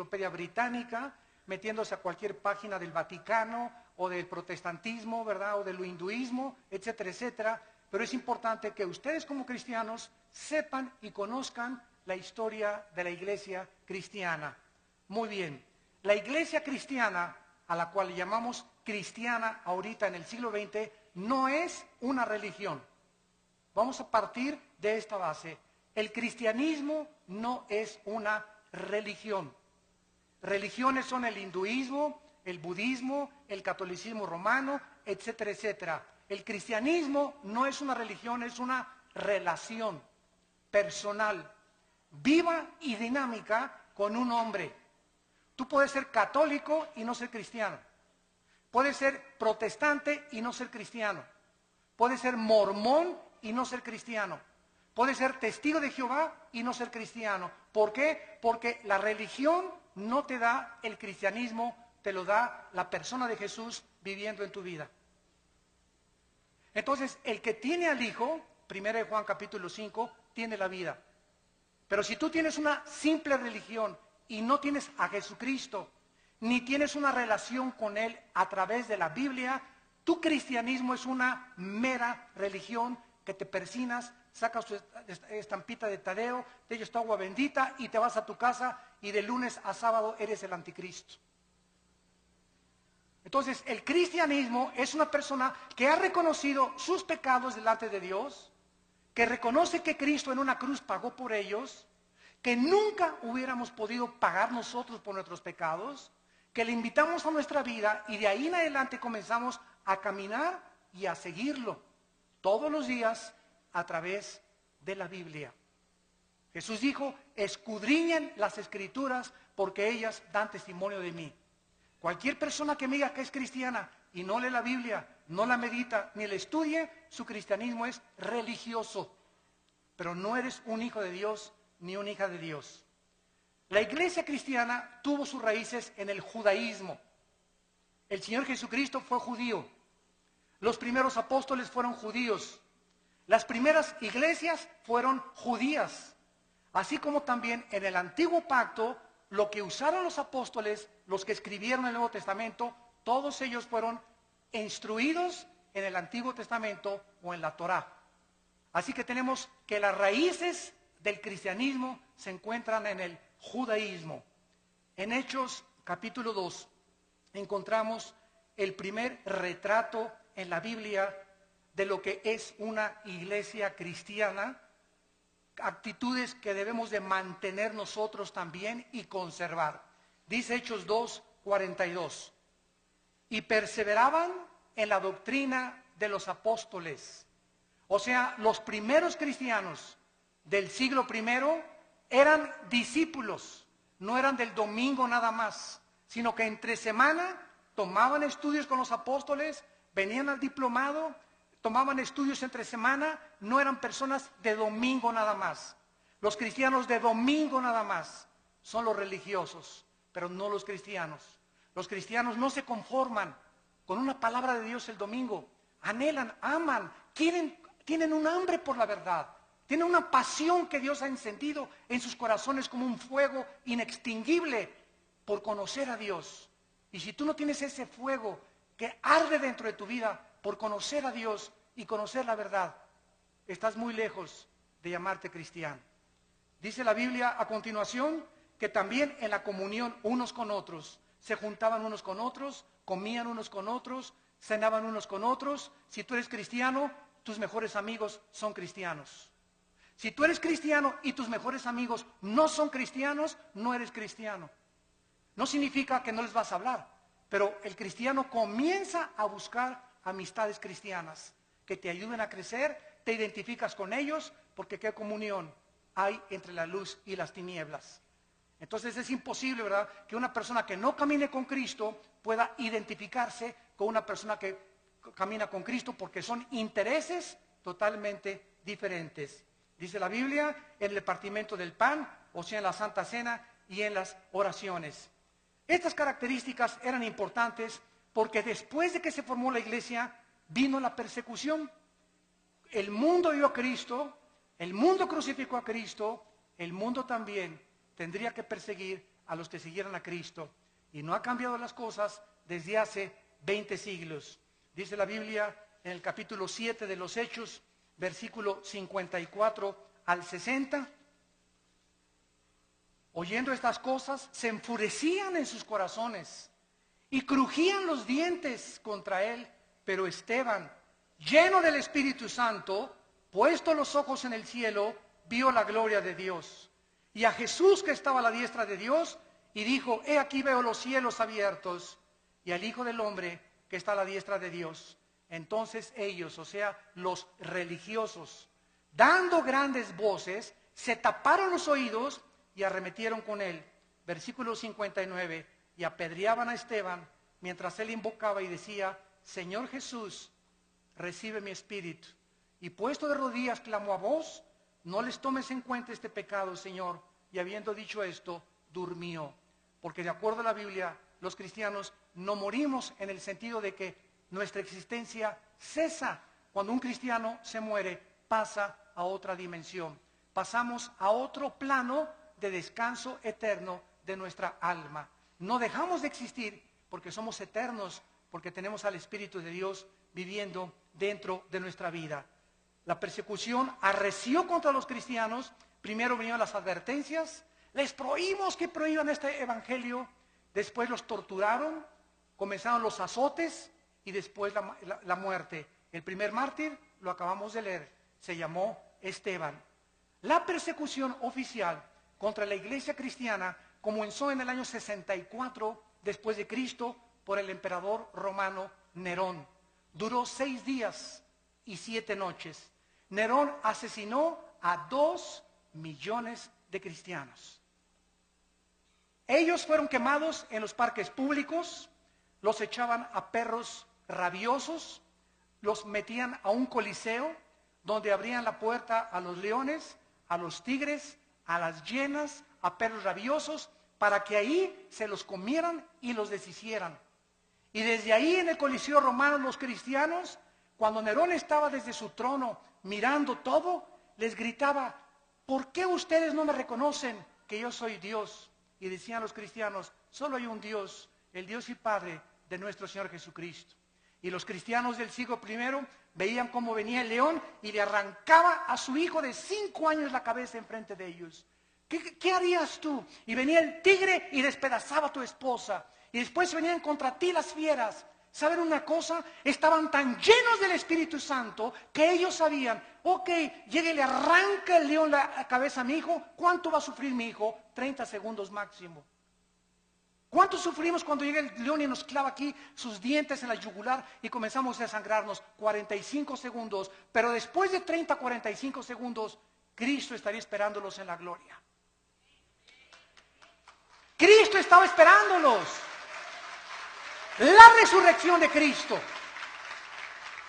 enciclopedia británica, metiéndose a cualquier página del Vaticano o del protestantismo, ¿verdad? O del hinduismo, etcétera, etcétera. Pero es importante que ustedes como cristianos sepan y conozcan la historia de la iglesia cristiana. Muy bien, la iglesia cristiana, a la cual llamamos cristiana ahorita en el siglo XX, no es una religión. Vamos a partir de esta base. El cristianismo no es una religión. Religiones son el hinduismo, el budismo, el catolicismo romano, etcétera, etcétera. El cristianismo no es una religión, es una relación personal, viva y dinámica con un hombre. Tú puedes ser católico y no ser cristiano. Puedes ser protestante y no ser cristiano. Puedes ser mormón y no ser cristiano. Puedes ser testigo de Jehová y no ser cristiano. ¿Por qué? Porque la religión no te da el cristianismo, te lo da la persona de Jesús viviendo en tu vida. Entonces, el que tiene al Hijo, 1 Juan capítulo 5, tiene la vida. Pero si tú tienes una simple religión y no tienes a Jesucristo, ni tienes una relación con Él a través de la Biblia, tu cristianismo es una mera religión que te persinas, sacas tu estampita de Tadeo, te echas tu agua bendita y te vas a tu casa y de lunes a sábado eres el anticristo. Entonces, el cristianismo es una persona que ha reconocido sus pecados delante de Dios, que reconoce que Cristo en una cruz pagó por ellos, que nunca hubiéramos podido pagar nosotros por nuestros pecados, que le invitamos a nuestra vida y de ahí en adelante comenzamos a caminar y a seguirlo todos los días a través de la Biblia. Jesús dijo, escudriñen las Escrituras porque ellas dan testimonio de mí. Cualquier persona que me diga que es cristiana y no lee la Biblia, no la medita, ni la estudie, su cristianismo es religioso. Pero no eres un hijo de Dios ni una hija de Dios. La iglesia cristiana tuvo sus raíces en el judaísmo. El Señor Jesucristo fue judío. Los primeros apóstoles fueron judíos. Las primeras iglesias fueron judías. Así como también en el antiguo pacto, lo que usaron los apóstoles, los que escribieron el Nuevo Testamento, todos ellos fueron instruidos en el Antiguo Testamento o en la Torá. Así que tenemos que las raíces del cristianismo se encuentran en el judaísmo. En Hechos capítulo 2 encontramos el primer retrato en la Biblia de lo que es una iglesia cristiana, actitudes que debemos de mantener nosotros también y conservar. Dice Hechos 2:42, y perseveraban en la doctrina de los apóstoles. O sea, los primeros cristianos del siglo I eran discípulos, no eran del domingo nada más, sino que entre semana tomaban estudios con los apóstoles, venían al diplomado, tomaban estudios entre semana, no eran personas de domingo nada más. Los cristianos de domingo nada más son los religiosos, pero no los cristianos. Los cristianos no se conforman con una palabra de Dios el domingo, anhelan, aman, tienen un hambre por la verdad, tienen una pasión que Dios ha encendido en sus corazones como un fuego inextinguible por conocer a Dios. Y si tú no tienes ese fuego que arde dentro de tu vida por conocer a Dios y conocer la verdad, estás muy lejos de llamarte cristiano. Dice la Biblia a continuación que también en la comunión unos con otros, se juntaban unos con otros, comían unos con otros, cenaban unos con otros. Si tú eres cristiano, tus mejores amigos son cristianos. Si tú eres cristiano y tus mejores amigos no son cristianos, no eres cristiano. No significa que no les vas a hablar, pero el cristiano comienza a buscar amistades cristianas que te ayuden a crecer, te identificas con ellos, porque qué comunión hay entre la luz y las tinieblas. Entonces es imposible, ¿verdad?, que una persona que no camine con Cristo pueda identificarse con una persona que camina con Cristo, porque son intereses totalmente diferentes. Dice la Biblia, en el partimiento del pan, o sea, en la Santa Cena y en las oraciones. Estas características eran importantes porque después de que se formó la iglesia, vino la persecución. El mundo dio a Cristo, el mundo crucificó a Cristo, el mundo también tendría que perseguir a los que siguieran a Cristo. Y no ha cambiado las cosas desde hace 20 siglos. Dice la Biblia en el capítulo 7 de los Hechos, versículo 54 al 60. Oyendo estas cosas, se enfurecían en sus corazones y crujían los dientes contra él. Pero Esteban, lleno del Espíritu Santo, puesto los ojos en el cielo, vio la gloria de Dios y a Jesús que estaba a la diestra de Dios, y dijo: he aquí veo los cielos abiertos y al Hijo del Hombre que está a la diestra de Dios. Entonces ellos, o sea, los religiosos, dando grandes voces, se taparon los oídos y arremetieron con él. Versículo 59, y apedreaban a Esteban mientras él invocaba y decía: Señor Jesús, recibe mi espíritu. Y puesto de rodillas clamó a voz: no les tomes en cuenta este pecado, Señor. Y habiendo dicho esto, durmió. Porque de acuerdo a la Biblia, los cristianos no morimos en el sentido de que nuestra existencia cesa. Cuando un cristiano se muere, pasa a otra dimensión. Pasamos a otro plano de descanso eterno de nuestra alma. No dejamos de existir porque somos eternos, porque tenemos al Espíritu de Dios viviendo dentro de nuestra vida. La persecución arreció contra los cristianos. Primero vinieron las advertencias, les prohibimos que prohíban este evangelio. Después los torturaron, comenzaron los azotes y después la muerte. El primer mártir, lo acabamos de leer, se llamó Esteban. La persecución oficial contra la iglesia cristiana comenzó en el año 64 después de Cristo por el emperador romano Nerón. Duró 6 días y 7 noches. Nerón asesinó a 2 millones de cristianos. Ellos fueron quemados en los parques públicos, los echaban a perros rabiosos, los metían a un coliseo donde abrían la puerta a los leones, a los tigres, a las hienas, a perros rabiosos, para que ahí se los comieran y los deshicieran. Y desde ahí en el Coliseo Romano, los cristianos, cuando Nerón estaba desde su trono mirando todo, les gritaba: ¿por qué ustedes no me reconocen que yo soy Dios? Y decían los cristianos: solo hay un Dios, el Dios y Padre de nuestro Señor Jesucristo. Y los cristianos del siglo I veían cómo venía el león y le arrancaba a su hijo de 5 años la cabeza enfrente de ellos. ¿Qué harías tú? Y venía el tigre y despedazaba a tu esposa. Y después venían contra ti las fieras. ¿Saben una cosa? Estaban tan llenos del Espíritu Santo que ellos sabían: ok, llegue y le arranca el león la cabeza a mi hijo. ¿Cuánto va a sufrir mi hijo? 30 segundos máximo. ¿Cuánto sufrimos cuando llega el león y nos clava aquí sus dientes en la yugular y comenzamos a desangrarnos? 45 segundos. Pero después de 30, 45 segundos, Cristo estaría esperándolos en la gloria. Cristo estaba esperándolos. La resurrección de Cristo.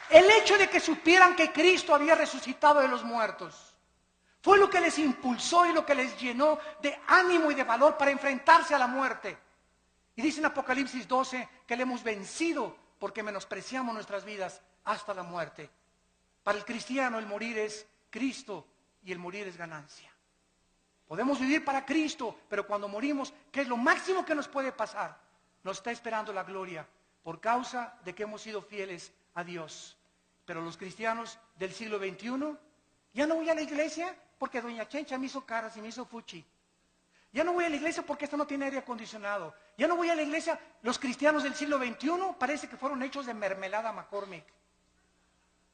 El hecho de que supieran que Cristo había resucitado de los muertos fue lo que les impulsó y lo que les llenó de ánimo y de valor para enfrentarse a la muerte. Y dice en Apocalipsis 12 que le hemos vencido porque menospreciamos nuestras vidas hasta la muerte. Para el cristiano el morir es Cristo y el morir es ganancia. Podemos vivir para Cristo, pero cuando morimos, ¿qué es lo máximo que nos puede pasar? Nos está esperando la gloria por causa de que hemos sido fieles a Dios. Pero los cristianos del siglo XXI, ya no voy a la iglesia porque doña Chencha me hizo caras y me hizo fuchi. Ya no voy a la iglesia porque esta no tiene aire acondicionado. Ya no voy a la iglesia. Los cristianos del siglo XXI parece que fueron hechos de mermelada McCormick.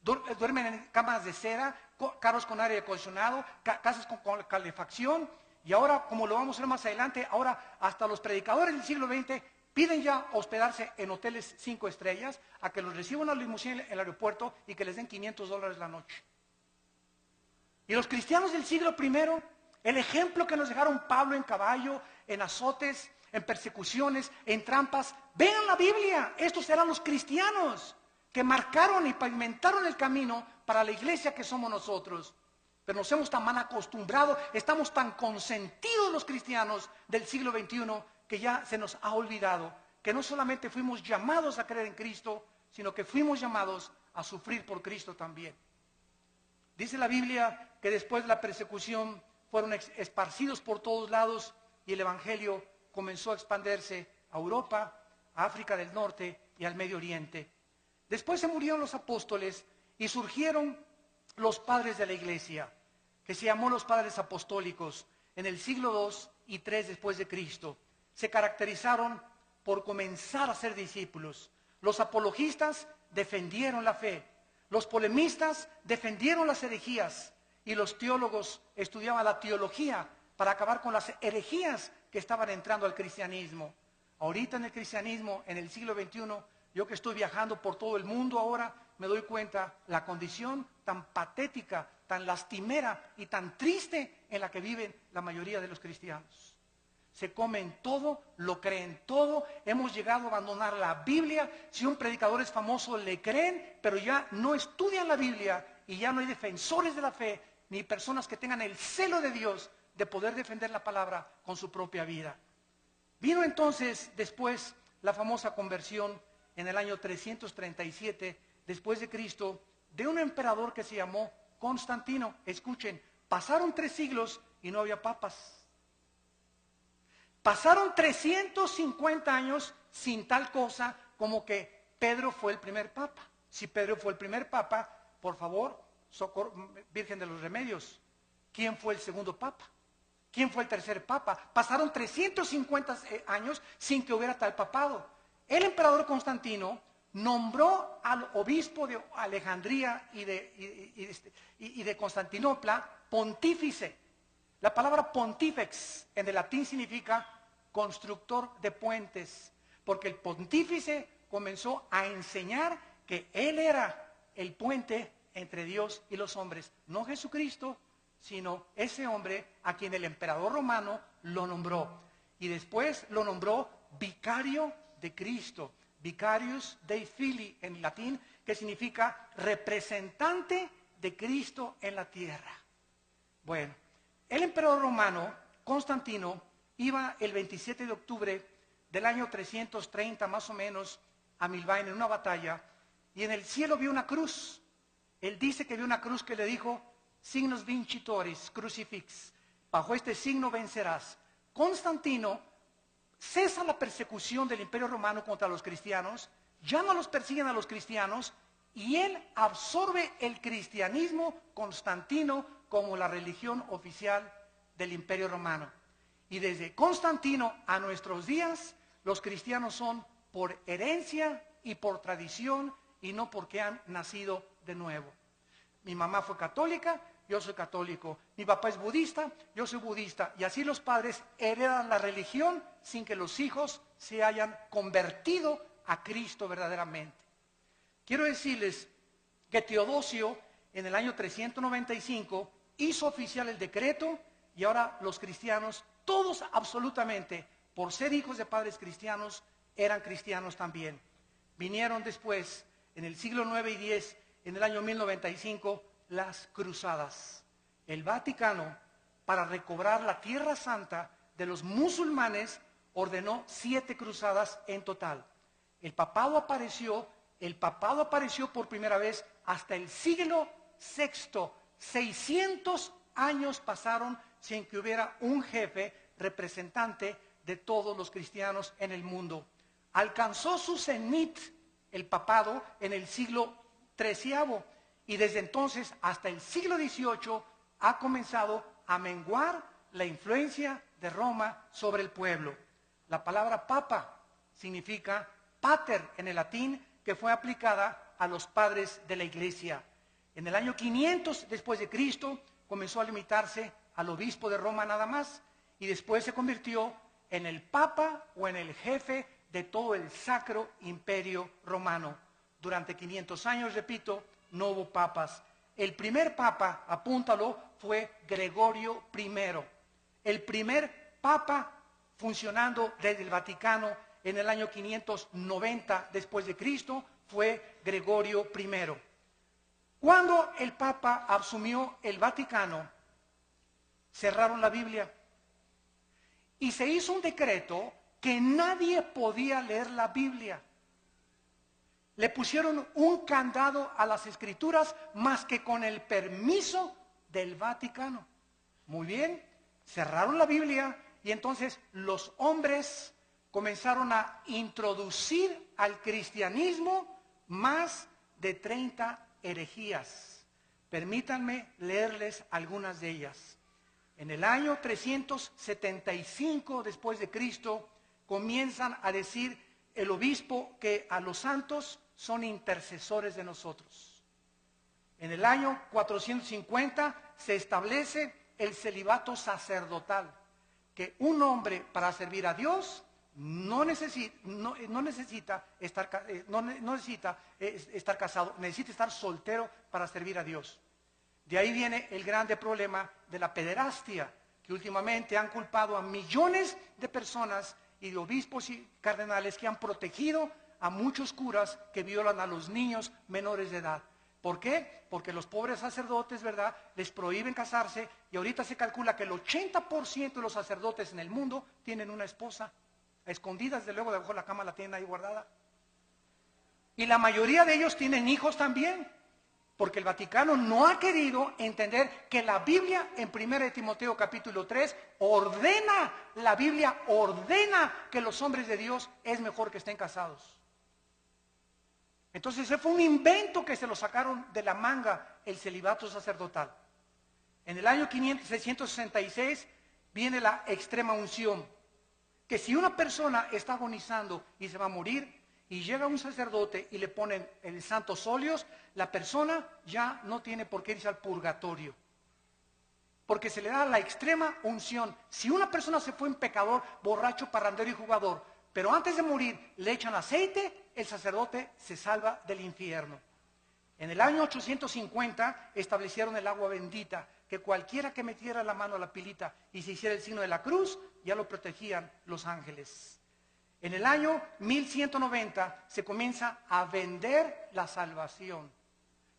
Duermen en camas de seda, carros con aire acondicionado, casas con calefacción. Y ahora, como lo vamos a ver más adelante, ahora hasta los predicadores del siglo XX piden ya hospedarse en hoteles 5 estrellas, a que los reciban a la limusina en el aeropuerto y que les den $500 la noche. Y los cristianos del siglo I, el ejemplo que nos dejaron Pablo en caballo, en azotes, en persecuciones, en trampas. Vean la Biblia, estos eran los cristianos que marcaron y pavimentaron el camino para la iglesia que somos nosotros. Pero nos hemos tan mal acostumbrado, estamos tan consentidos los cristianos del siglo XXI que ya se nos ha olvidado que no solamente fuimos llamados a creer en Cristo, sino que fuimos llamados a sufrir por Cristo también. Dice la Biblia que después de la persecución fueron esparcidos por todos lados y el evangelio comenzó a expandirse a Europa, a África del Norte y al Medio Oriente. Después se murieron los apóstoles y surgieron los padres de la iglesia, que se llamó los padres apostólicos en el siglo II y III después de Cristo. Se caracterizaron por comenzar a ser discípulos. Los apologistas defendieron la fe, los polemistas defendieron las herejías y los teólogos estudiaban la teología para acabar con las herejías que estaban entrando al cristianismo. Ahorita en el cristianismo, en el siglo XXI, yo que estoy viajando por todo el mundo ahora, me doy cuenta la condición tan patética, tan lastimera y tan triste en la que viven la mayoría de los cristianos. Se comen todo, lo creen todo, hemos llegado a abandonar la Biblia. Si un predicador es famoso le creen, pero ya no estudian la Biblia y ya no hay defensores de la fe, ni personas que tengan el celo de Dios de poder defender la palabra con su propia vida. Vino entonces después la famosa conversión en el año 337 después de Cristo de un emperador que se llamó Constantino. Escuchen, pasaron 3 siglos y no había papas. Pasaron 350 años sin tal cosa como que Pedro fue el primer papa. Si Pedro fue el primer papa, por favor, Virgen de los Remedios, ¿quién fue el segundo papa? ¿Quién fue el tercer papa? Pasaron 350 años sin que hubiera tal papado. El emperador Constantino nombró al obispo de Alejandría y de Constantinopla pontífice. La palabra pontífex en el latín significa constructor de puentes, porque el pontífice comenzó a enseñar que él era el puente entre Dios y los hombres, no Jesucristo, sino ese hombre a quien el emperador romano lo nombró. Y después lo nombró vicario de Cristo, vicarius Dei Filii en latín, que significa representante de Cristo en la tierra. Bueno, el emperador romano, Constantino, iba el 27 de octubre del año 330 más o menos a Milvain en una batalla, y en el cielo vio una cruz. Él dice que vio una cruz que le dijo, signos vincitoris, crucifix, bajo este signo vencerás. Constantino cesa la persecución del Imperio Romano contra los cristianos, ya no los persiguen a los cristianos, y él absorbe el cristianismo constantino como la religión oficial del Imperio Romano. Y desde Constantino a nuestros días, los cristianos son por herencia y por tradición y no porque han nacido de nuevo. Mi mamá fue católica, yo soy católico. Mi papá es budista, yo soy budista. Y así los padres heredan la religión sin que los hijos se hayan convertido a Cristo verdaderamente. Quiero decirles que Teodosio en el año 395 hizo oficial el decreto y ahora los cristianos, todos absolutamente, por ser hijos de padres cristianos, eran cristianos también. Vinieron después, en el siglo IX y X, en el año 1095, las cruzadas. El Vaticano, para recobrar la Tierra Santa de los musulmanes, ordenó 7 cruzadas en total. El papado apareció por primera vez hasta el siglo VI. 600 años pasaron sin que hubiera un jefe representante de todos los cristianos en el mundo. Alcanzó su cenit el papado en el siglo XIII y desde entonces hasta el siglo XVIII ha comenzado a menguar la influencia de Roma sobre el pueblo. La palabra papa significa pater en el latín, que fue aplicada a los padres de la iglesia. En el año 500 después de Cristo comenzó a limitarse al obispo de Roma nada más y después se convirtió en el papa o en el jefe de todo el Sacro Imperio Romano. Durante 500 años, repito, no hubo papas. El primer papa, apúntalo, fue Gregorio I. El primer papa funcionando desde el Vaticano en el año 590 después de Cristo fue Gregorio I. Cuando el papa asumió el Vaticano, cerraron la Biblia y se hizo un decreto que nadie podía leer la Biblia. Le pusieron un candado a las escrituras más que con el permiso del Vaticano. Muy bien, cerraron la Biblia Y entonces los hombres comenzaron a introducir al cristianismo más de 30 herejías. Permítanme leerles algunas de ellas. En el año 375 después de Cristo, comienzan a decir el obispo que a los santos son intercesores de nosotros. En el año 450 se establece el celibato sacerdotal, que un hombre para servir a Dios no necesita estar casado, necesita estar soltero para servir a Dios. De ahí viene el grande problema de la pederastia, que últimamente han culpado a millones de personas y de obispos y cardenales que han protegido a muchos curas que violan a los niños menores de edad. ¿Por qué? Porque los pobres sacerdotes, ¿verdad?, les prohíben casarse, y ahorita se calcula que el 80% de los sacerdotes en el mundo tienen una esposa. A escondidas, de luego, debajo de la cama la tienen ahí guardada. Y la mayoría de ellos tienen hijos también, porque el Vaticano no ha querido entender que la Biblia, en 1 Timoteo capítulo 3, la Biblia ordena que los hombres de Dios es mejor que estén casados. Entonces ese fue un invento que se lo sacaron de la manga, el celibato sacerdotal. En el año 666 viene la extrema unción, que si una persona está agonizando y se va a morir, y llega un sacerdote y le ponen el santos óleos, la persona ya no tiene por qué irse al purgatorio, porque se le da la extrema unción. Si una persona se fue en pecador, borracho, parrandero y jugador, pero antes de morir le echan aceite, el sacerdote se salva del infierno. En el año 850 establecieron el agua bendita, que cualquiera que metiera la mano a la pilita y se hiciera el signo de la cruz, ya lo protegían los ángeles. En el año 1190 se comienza a vender la salvación,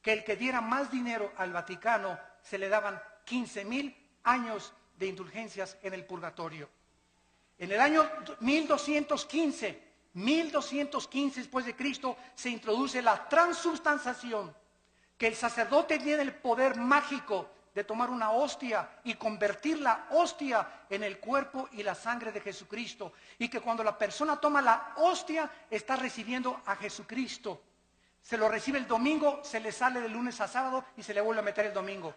que el que diera más dinero al Vaticano se le daban 15,000 años de indulgencias en el purgatorio. En el año 1215 después de Cristo, se introduce la transubstanciación, que el sacerdote tiene el poder mágico de tomar una hostia y convertir la hostia en el cuerpo y la sangre de Jesucristo, y que cuando la persona toma la hostia está recibiendo a Jesucristo. Se lo recibe el domingo, se le sale de lunes a sábado y se le vuelve a meter el domingo.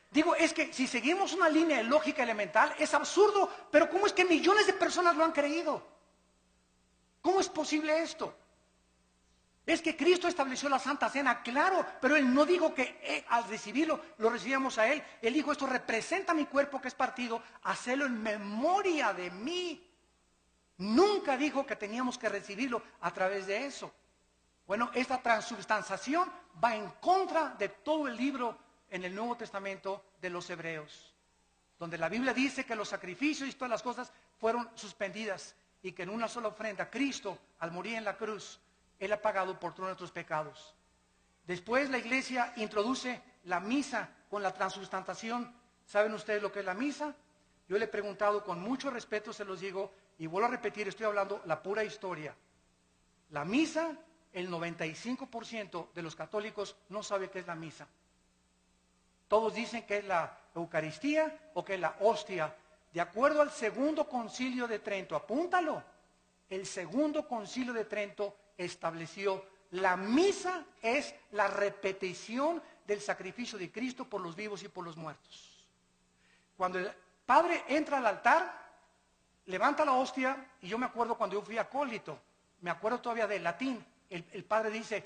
Digo, es que si seguimos una línea de lógica elemental, es absurdo, pero ¿cómo es que millones de personas lo han creído? ¿Cómo es posible esto? Es que Cristo estableció la Santa Cena, claro, pero Él no dijo que al recibirlo, lo recibíamos a Él. Él dijo, esto representa mi cuerpo que es partido, hacelo en memoria de mí. Nunca dijo que teníamos que recibirlo a través de eso. Bueno, esta transubstanciación va en contra de todo el libro en el Nuevo Testamento de los Hebreos, donde la Biblia dice que los sacrificios y todas las cosas fueron suspendidas y que en una sola ofrenda, Cristo, al morir en la cruz, Él ha pagado por todos nuestros pecados. Después la iglesia introduce la misa con la transubstanciación. ¿Saben ustedes lo que es la misa? Yo le he preguntado con mucho respeto, se los digo, y vuelvo a repetir, estoy hablando la pura historia. La misa, el 95% de los católicos no sabe qué es la misa. Todos dicen que es la Eucaristía o que es la hostia. De acuerdo al Segundo Concilio de Trento, apúntalo, el Segundo Concilio de Trento estableció la misa es la repetición del sacrificio de Cristo por los vivos y por los muertos. Cuando el padre entra al altar, levanta la hostia, y yo me acuerdo cuando yo fui acólito, me acuerdo todavía del latín, el padre dice,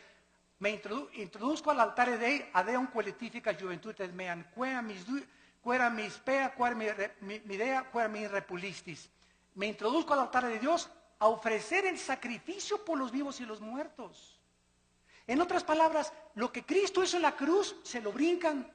me introduzco al altar de adeum qualifica juventutes meam, quera mis pea, quera mi idea, quera mi repulistis. Me introduzco al altar de Dios a ofrecer el sacrificio por los vivos y los muertos. En otras palabras, lo que Cristo hizo en la cruz, se lo brincan.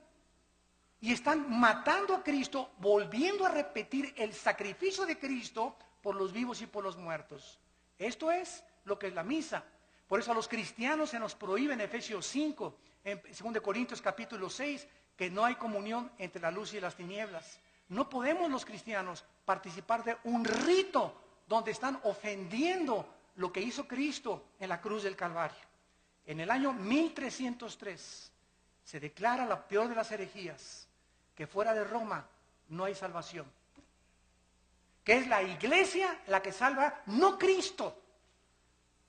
Y están matando a Cristo, volviendo a repetir el sacrificio de Cristo por los vivos y por los muertos. Esto es lo que es la misa. Por eso a los cristianos se nos prohíbe en Efesios 5, en 2 Corintios capítulo 6, que no hay comunión entre la luz y las tinieblas. No podemos los cristianos participar de un rito donde están ofendiendo lo que hizo Cristo en la cruz del Calvario. En el año 1303 se declara la peor de las herejías, que fuera de Roma no hay salvación. Que es la iglesia la que salva, no Cristo.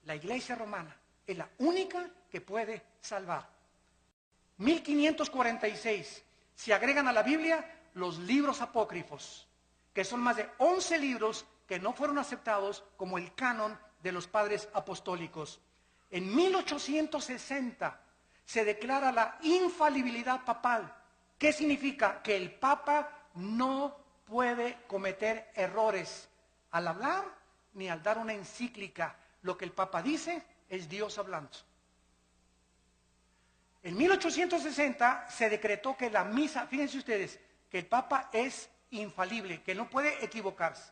La iglesia romana es la única que puede salvar. 1546, se agregan a la Biblia los libros apócrifos, que son más de 11 libros que no fueron aceptados como el canon de los padres apostólicos. En 1860 se declara la infalibilidad papal. ¿Qué significa? Que el Papa no puede cometer errores al hablar ni al dar una encíclica. Lo que el Papa dice es Dios hablando. En 1860 se decretó que la misa, fíjense ustedes, que el Papa es infalible, que no puede equivocarse.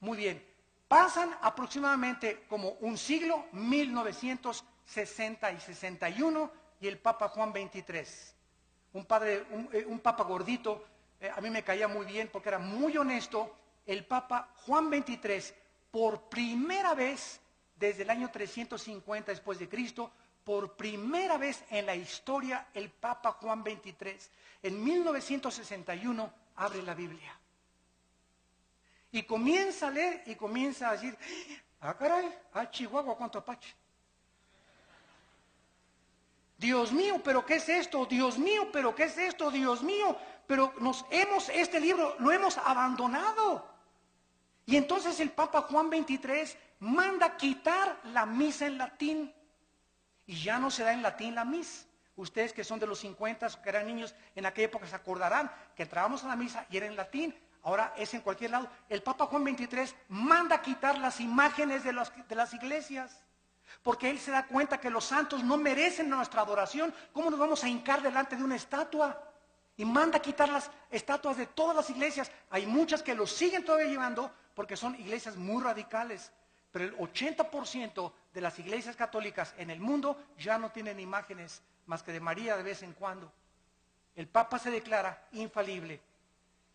Muy bien, pasan aproximadamente como un siglo, 1960 y 61, y el Papa Juan XXIII, un Papa gordito, a mí me caía muy bien porque era muy honesto. El Papa Juan XXIII, por primera vez desde el año 350 después de Cristo, por primera vez en la historia, el Papa Juan XXIII, en 1961, abre la Biblia. Y comienza a leer y comienza a decir, ah caray, ah Chihuahua, cuánto apache. Dios mío, pero ¿qué es esto? Dios mío, pero ¿qué es esto? Dios mío, pero este libro lo hemos abandonado. Y entonces el Papa Juan XXIII manda quitar la misa en latín. Y ya no se da en latín la misa. Ustedes que son de los 50, que eran niños en aquella época, se acordarán que entrábamos a la misa y era en latín. Ahora es en cualquier lado. El Papa Juan XXIII manda quitar las imágenes de las iglesias. Porque él se da cuenta que los santos no merecen nuestra adoración. ¿Cómo nos vamos a hincar delante de una estatua? Y manda quitar las estatuas de todas las iglesias. Hay muchas que lo siguen todavía llevando porque son iglesias muy radicales. Pero el 80% de las iglesias católicas en el mundo ya no tienen imágenes más que de María de vez en cuando. El Papa se declara infalible.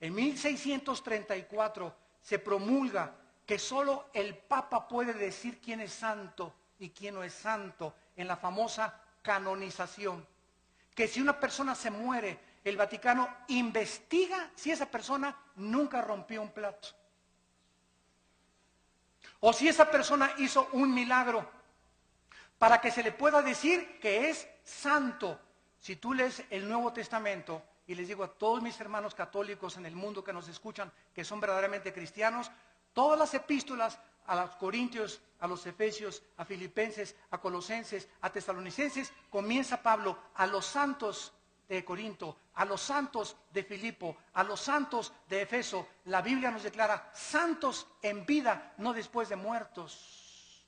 En 1634 se promulga que solo el Papa puede decir quién es santo y quién no es santo en la famosa canonización. Que si una persona se muere, el Vaticano investiga si esa persona nunca rompió un plato. O si esa persona hizo un milagro, para que se le pueda decir que es santo. Si tú lees el Nuevo Testamento, y les digo a todos mis hermanos católicos en el mundo que nos escuchan, que son verdaderamente cristianos, todas las epístolas a los Corintios, a los Efesios, a Filipenses, a Colosenses, a Tesalonicenses, comienza Pablo a los santos de Corinto, a los santos de Filipo, a los santos de Efeso. La Biblia nos declara santos en vida, no después de muertos.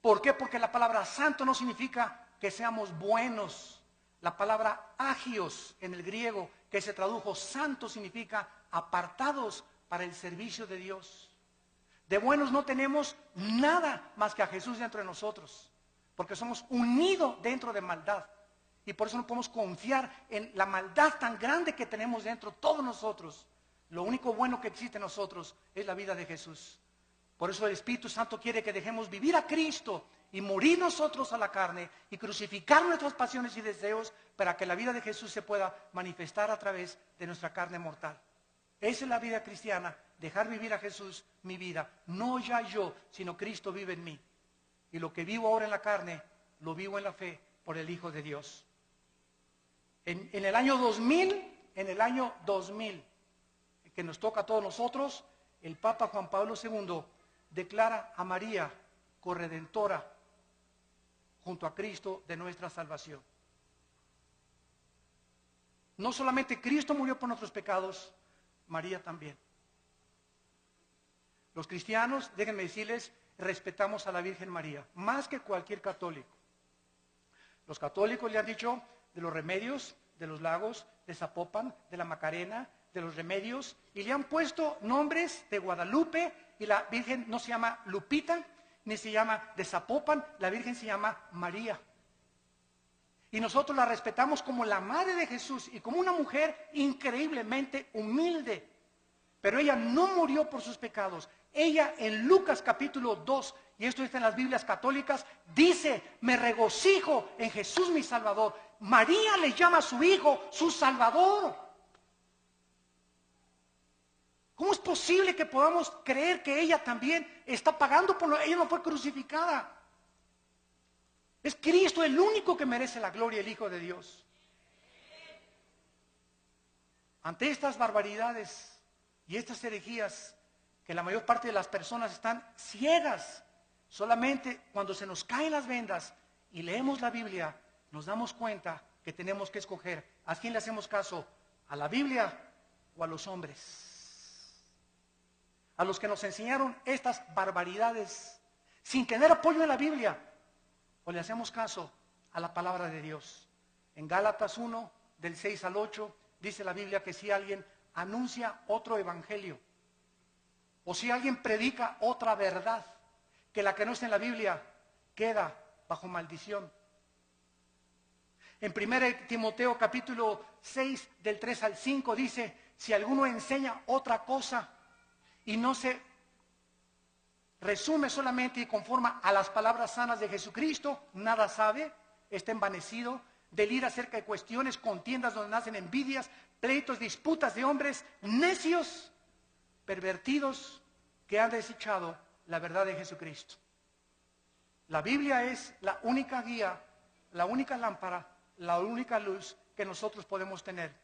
¿Por qué? Porque la palabra santo no significa que seamos buenos. La palabra agios en el griego, que se tradujo santo, significa apartados para el servicio de Dios. De buenos no tenemos nada más que a Jesús dentro de nosotros, porque somos unidos dentro de maldad. Y por eso no podemos confiar en la maldad tan grande que tenemos dentro todos nosotros. Lo único bueno que existe en nosotros es la vida de Jesús. Por eso el Espíritu Santo quiere que dejemos vivir a Cristo y morir nosotros a la carne y crucificar nuestras pasiones y deseos para que la vida de Jesús se pueda manifestar a través de nuestra carne mortal. Esa es la vida cristiana, dejar vivir a Jesús mi vida. No ya yo, sino Cristo vive en mí. Y lo que vivo ahora en la carne, lo vivo en la fe por el Hijo de Dios. En el año 2000, que nos toca a todos nosotros, el Papa Juan Pablo II declara a María corredentora junto a Cristo de nuestra salvación. No solamente Cristo murió por nuestros pecados, María también. Los cristianos, déjenme decirles, respetamos a la Virgen María, más que cualquier católico. Los católicos le han dicho de los remedios, de los lagos, de Zapopan, de la Macarena, de los remedios, y le han puesto nombres de Guadalupe, y la Virgen no se llama Lupita, ni se llama de Zapopan, la Virgen se llama María. Y nosotros la respetamos como la madre de Jesús y como una mujer increíblemente humilde. Pero ella no murió por sus pecados. Ella en Lucas capítulo 2, y esto está en las Biblias católicas, dice, me regocijo en Jesús mi Salvador. María le llama a su hijo su Salvador. ¿Cómo es posible que podamos creer que ella también está pagando por lo que ella no fue crucificada? Es Cristo el único que merece la gloria, el Hijo de Dios. Ante estas barbaridades y estas herejías, que la mayor parte de las personas están ciegas, solamente cuando se nos caen las vendas y leemos la Biblia, nos damos cuenta que tenemos que escoger a quién le hacemos caso, a la Biblia o a los hombres, a los que nos enseñaron estas barbaridades sin tener apoyo en la Biblia, o le hacemos caso a la palabra de Dios. En Gálatas 1, del 6 al 8, dice la Biblia que si alguien anuncia otro evangelio, o si alguien predica otra verdad, que la que no está en la Biblia, queda bajo maldición. En 1 Timoteo capítulo 6, del 3 al 5, dice, si alguno enseña otra cosa y no se resume solamente y conforma a las palabras sanas de Jesucristo, nada sabe, está envanecido, delira acerca de cuestiones, contiendas donde nacen envidias, pleitos, disputas de hombres necios, pervertidos, que han desechado la verdad de Jesucristo. La Biblia es la única guía, la única lámpara, la única luz que nosotros podemos tener.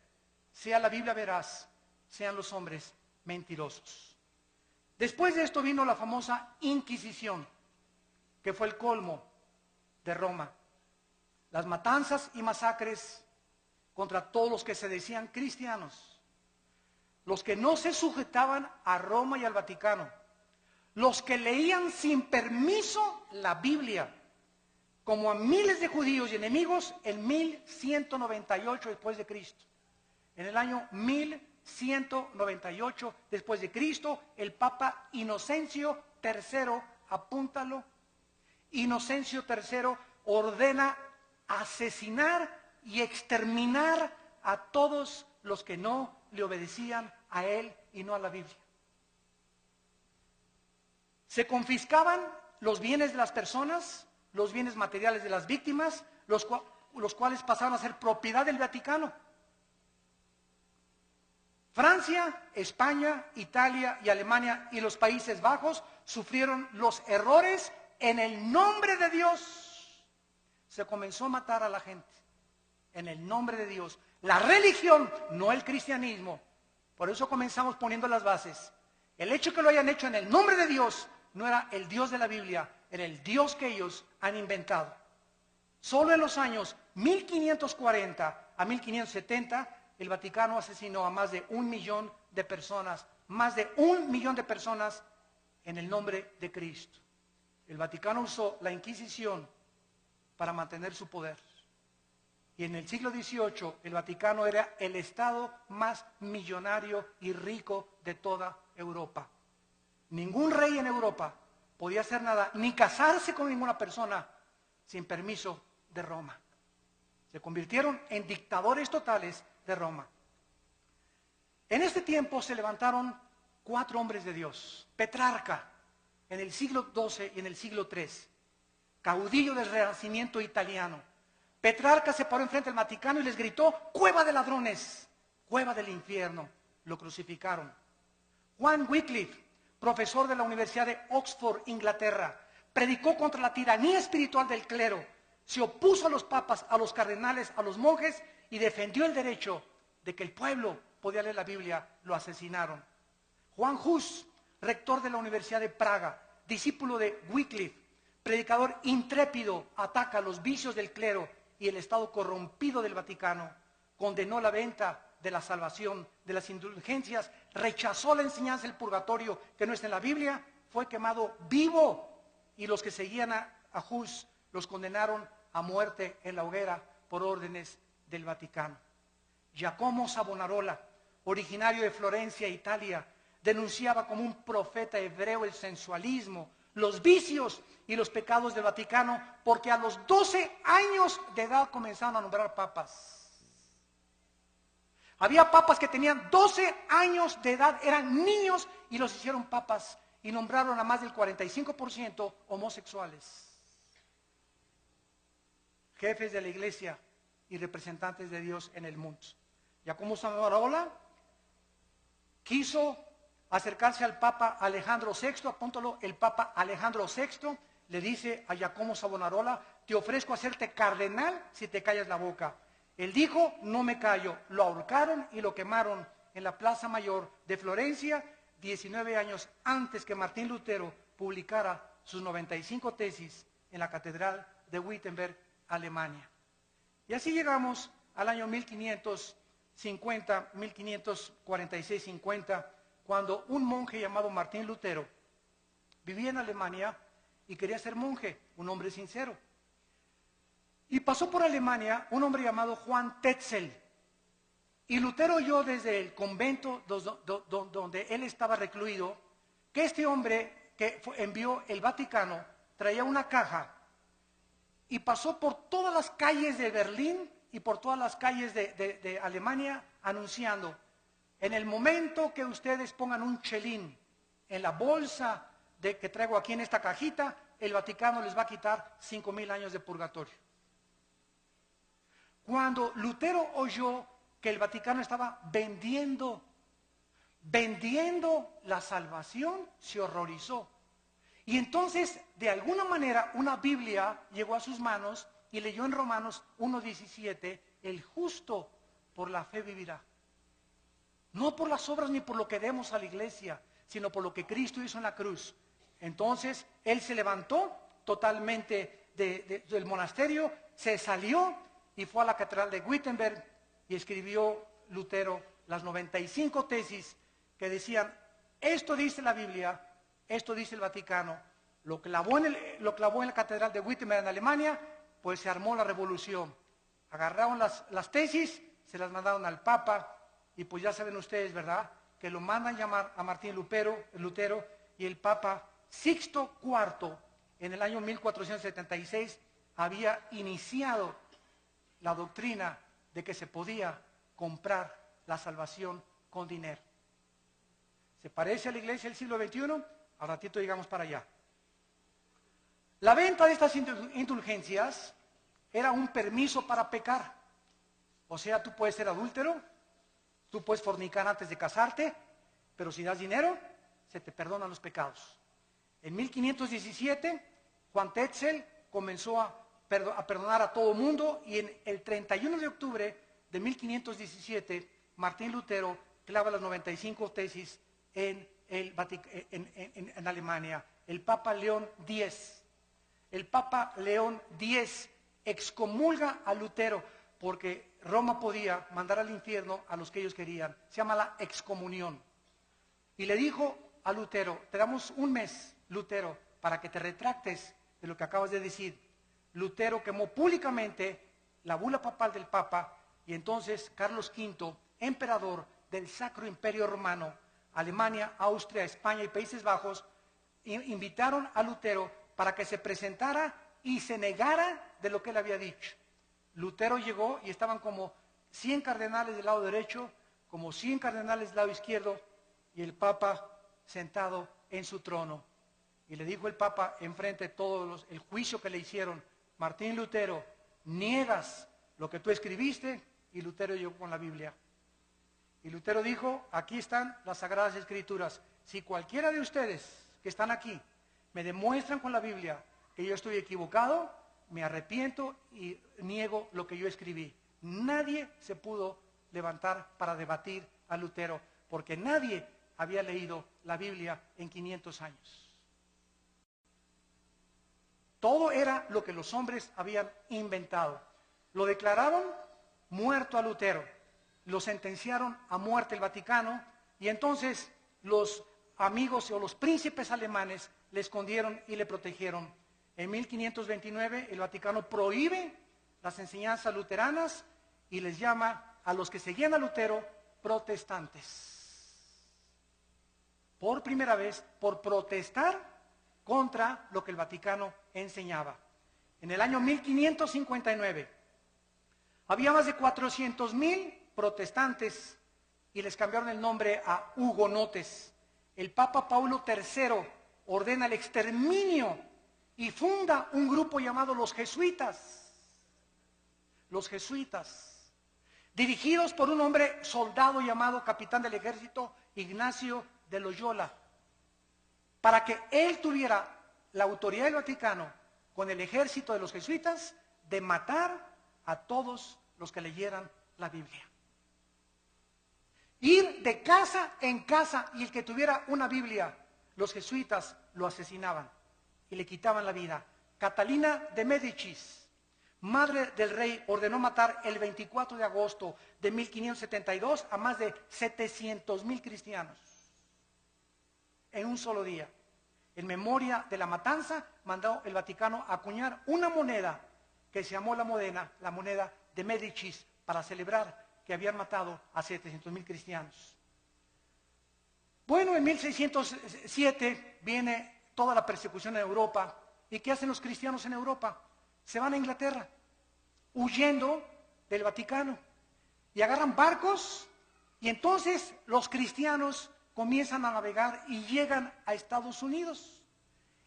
Sea la Biblia veraz, sean los hombres mentirosos. Después de esto vino la famosa Inquisición, que fue el colmo de Roma. Las matanzas y masacres contra todos los que se decían cristianos, los que no se sujetaban a Roma y al Vaticano, los que leían sin permiso la Biblia, como a miles de judíos y enemigos en 1198 después de Cristo. En el año 1198 después de Cristo, el Papa Inocencio III, apúntalo, Inocencio III ordena asesinar y exterminar a todos los que no le obedecían a él y no a la Biblia. Se confiscaban los bienes de las personas, los bienes materiales de las víctimas, los cuales pasaron a ser propiedad del Vaticano. Francia, España, Italia y Alemania y los Países Bajos sufrieron los errores en el nombre de Dios. Se comenzó a matar a la gente en el nombre de Dios. La religión, no el cristianismo. Por eso comenzamos poniendo las bases. El hecho que lo hayan hecho en el nombre de Dios no era el Dios de la Biblia, era el Dios que ellos han inventado. Solo en los años 1540 a 1570, el Vaticano asesinó a más de 1 millón de personas, más de 1 millón de personas en el nombre de Cristo. El Vaticano usó la Inquisición para mantener su poder. Y en el siglo XVIII, el Vaticano era el estado más millonario y rico de toda Europa. Ningún rey en Europa podía hacer nada, ni casarse con ninguna persona sin permiso de Roma. Se convirtieron en dictadores totales de Roma. En este tiempo se levantaron 4 hombres de Dios. Petrarca, en el siglo XII y en el siglo III, caudillo del Renacimiento italiano. Petrarca se paró enfrente del Vaticano y les gritó: cueva de ladrones, cueva del infierno. Lo crucificaron. Juan Wycliffe, profesor de la Universidad de Oxford, Inglaterra, predicó contra la tiranía espiritual del clero, se opuso a los papas, a los cardenales, a los monjes y defendió el derecho de que el pueblo podía leer la Biblia. Lo asesinaron. Juan Hus, rector de la Universidad de Praga, discípulo de Wycliffe, predicador intrépido, ataca los vicios del clero y el estado corrompido del Vaticano, condenó la venta de la salvación, de las indulgencias, rechazó la enseñanza del purgatorio que no está en la Biblia, fue quemado vivo, y los que seguían a Hus los condenaron a muerte en la hoguera por órdenes del Vaticano. Giacomo Savonarola, originario de Florencia, Italia, denunciaba como un profeta hebreo el sensualismo, los vicios y los pecados del Vaticano, porque a los 12 años de edad comenzaron a nombrar papas. Había papas que tenían 12 años de edad, eran niños y los hicieron papas y nombraron a más del 45% homosexuales. Jefes de la iglesia y representantes de Dios en el mundo. Giacomo Savonarola quiso acercarse al Papa Alejandro VI, apúntalo, el Papa Alejandro VI le dice a Giacomo Savonarola: te ofrezco hacerte cardenal si te callas la boca. Él dijo: no me callo. Lo ahorcaron y lo quemaron en la Plaza Mayor de Florencia, 19 años antes que Martín Lutero publicara sus 95 tesis en la Catedral de Wittenberg, Alemania. Y así llegamos al año 1550, 1546-50, cuando un monje llamado Martín Lutero vivía en Alemania y quería ser monje, un hombre sincero. Y pasó por Alemania un hombre llamado Juan Tetzel. Y Lutero oyó desde el convento donde él estaba recluido que este hombre que envió el Vaticano traía una caja y pasó por todas las calles de Berlín y por todas las calles de Alemania anunciando: en el momento que ustedes pongan un chelín en la bolsa que traigo aquí en esta cajita, el Vaticano les va a quitar 5,000 años de purgatorio. Cuando Lutero oyó que el Vaticano estaba vendiendo la salvación, se horrorizó. Y entonces, de alguna manera, una Biblia llegó a sus manos y leyó en Romanos 1:17: el justo por la fe vivirá. No por las obras ni por lo que demos a la iglesia, sino por lo que Cristo hizo en la cruz. Entonces, él se levantó totalmente del monasterio, se salió y fue a la catedral de Wittenberg y escribió Lutero las 95 tesis que decían: esto dice la Biblia, esto dice el Vaticano. Lo clavó en la catedral de Wittenberg en Alemania, pues se armó la revolución. Agarraron las tesis, se las mandaron al Papa, y pues ya saben ustedes, ¿verdad?, que lo mandan llamar a Martín Lutero, y el Papa Sixto IV, en el año 1476, había iniciado la doctrina de que se podía comprar la salvación con dinero. ¿Se parece a la iglesia del siglo XXI? Al ratito llegamos para allá. La venta de estas indulgencias era un permiso para pecar. O sea, tú puedes ser adúltero, tú puedes fornicar antes de casarte, pero si das dinero, se te perdonan los pecados. En 1517, Juan Tetzel comenzó a perdonar a todo mundo, y en el 31 de octubre de 1517, Martín Lutero clava las 95 tesis en Alemania. El Papa León X excomulga a Lutero porque Roma podía mandar al infierno a los que ellos querían. Se llama la excomunión. Y le dijo a Lutero: te damos un mes, Lutero, para que te retractes de lo que acabas de decir. Lutero quemó públicamente la bula papal del Papa, y entonces Carlos V, emperador del Sacro Imperio Romano, Alemania, Austria, España y Países Bajos, invitaron a Lutero para que se presentara y se negara de lo que él había dicho. Lutero llegó y estaban como 100 cardenales del lado derecho, como 100 cardenales del lado izquierdo, y el Papa sentado en su trono. Y le dijo el Papa, enfrente de todos el juicio que le hicieron: Martín Lutero, niegas lo que tú escribiste. Y Lutero llegó con la Biblia. Y Lutero dijo: aquí están las Sagradas Escrituras. Si cualquiera de ustedes que están aquí me demuestran con la Biblia que yo estoy equivocado, me arrepiento y niego lo que yo escribí. Nadie se pudo levantar para debatir a Lutero, porque nadie había leído la Biblia en 500 años. Todo era lo que los hombres habían inventado. Lo declararon muerto a Lutero, lo sentenciaron a muerte el Vaticano, y entonces los amigos o los príncipes alemanes le escondieron y le protegieron. En 1529 el Vaticano prohíbe las enseñanzas luteranas y les llama a los que seguían a Lutero protestantes. Por primera vez, por protestar contra lo que el Vaticano enseñaba. En el año 1559 había más de 400,000 protestantes y les cambiaron el nombre a hugonotes. El Papa Paulo III ordena el exterminio y funda un grupo llamado los jesuitas. Los jesuitas, dirigidos por un hombre soldado llamado capitán del ejército Ignacio de Loyola, para que él tuviera la autoridad del Vaticano con el ejército de los jesuitas de matar a todos los que leyeran la Biblia. Ir de casa en casa, y el que tuviera una Biblia, los jesuitas lo asesinaban y le quitaban la vida. Catalina de Médicis, madre del rey, ordenó matar el 24 de agosto de 1572 a más de 700,000 cristianos en un solo día. En memoria de la matanza, mandó el Vaticano a acuñar una moneda que se llamó la moneda de Médicis, para celebrar que habían matado a 700,000 cristianos. Bueno, en 1607 viene toda la persecución en Europa. ¿Y qué hacen los cristianos en Europa? Se van a Inglaterra, huyendo del Vaticano, y agarran barcos, y entonces los cristianos comienzan a navegar y llegan a Estados Unidos.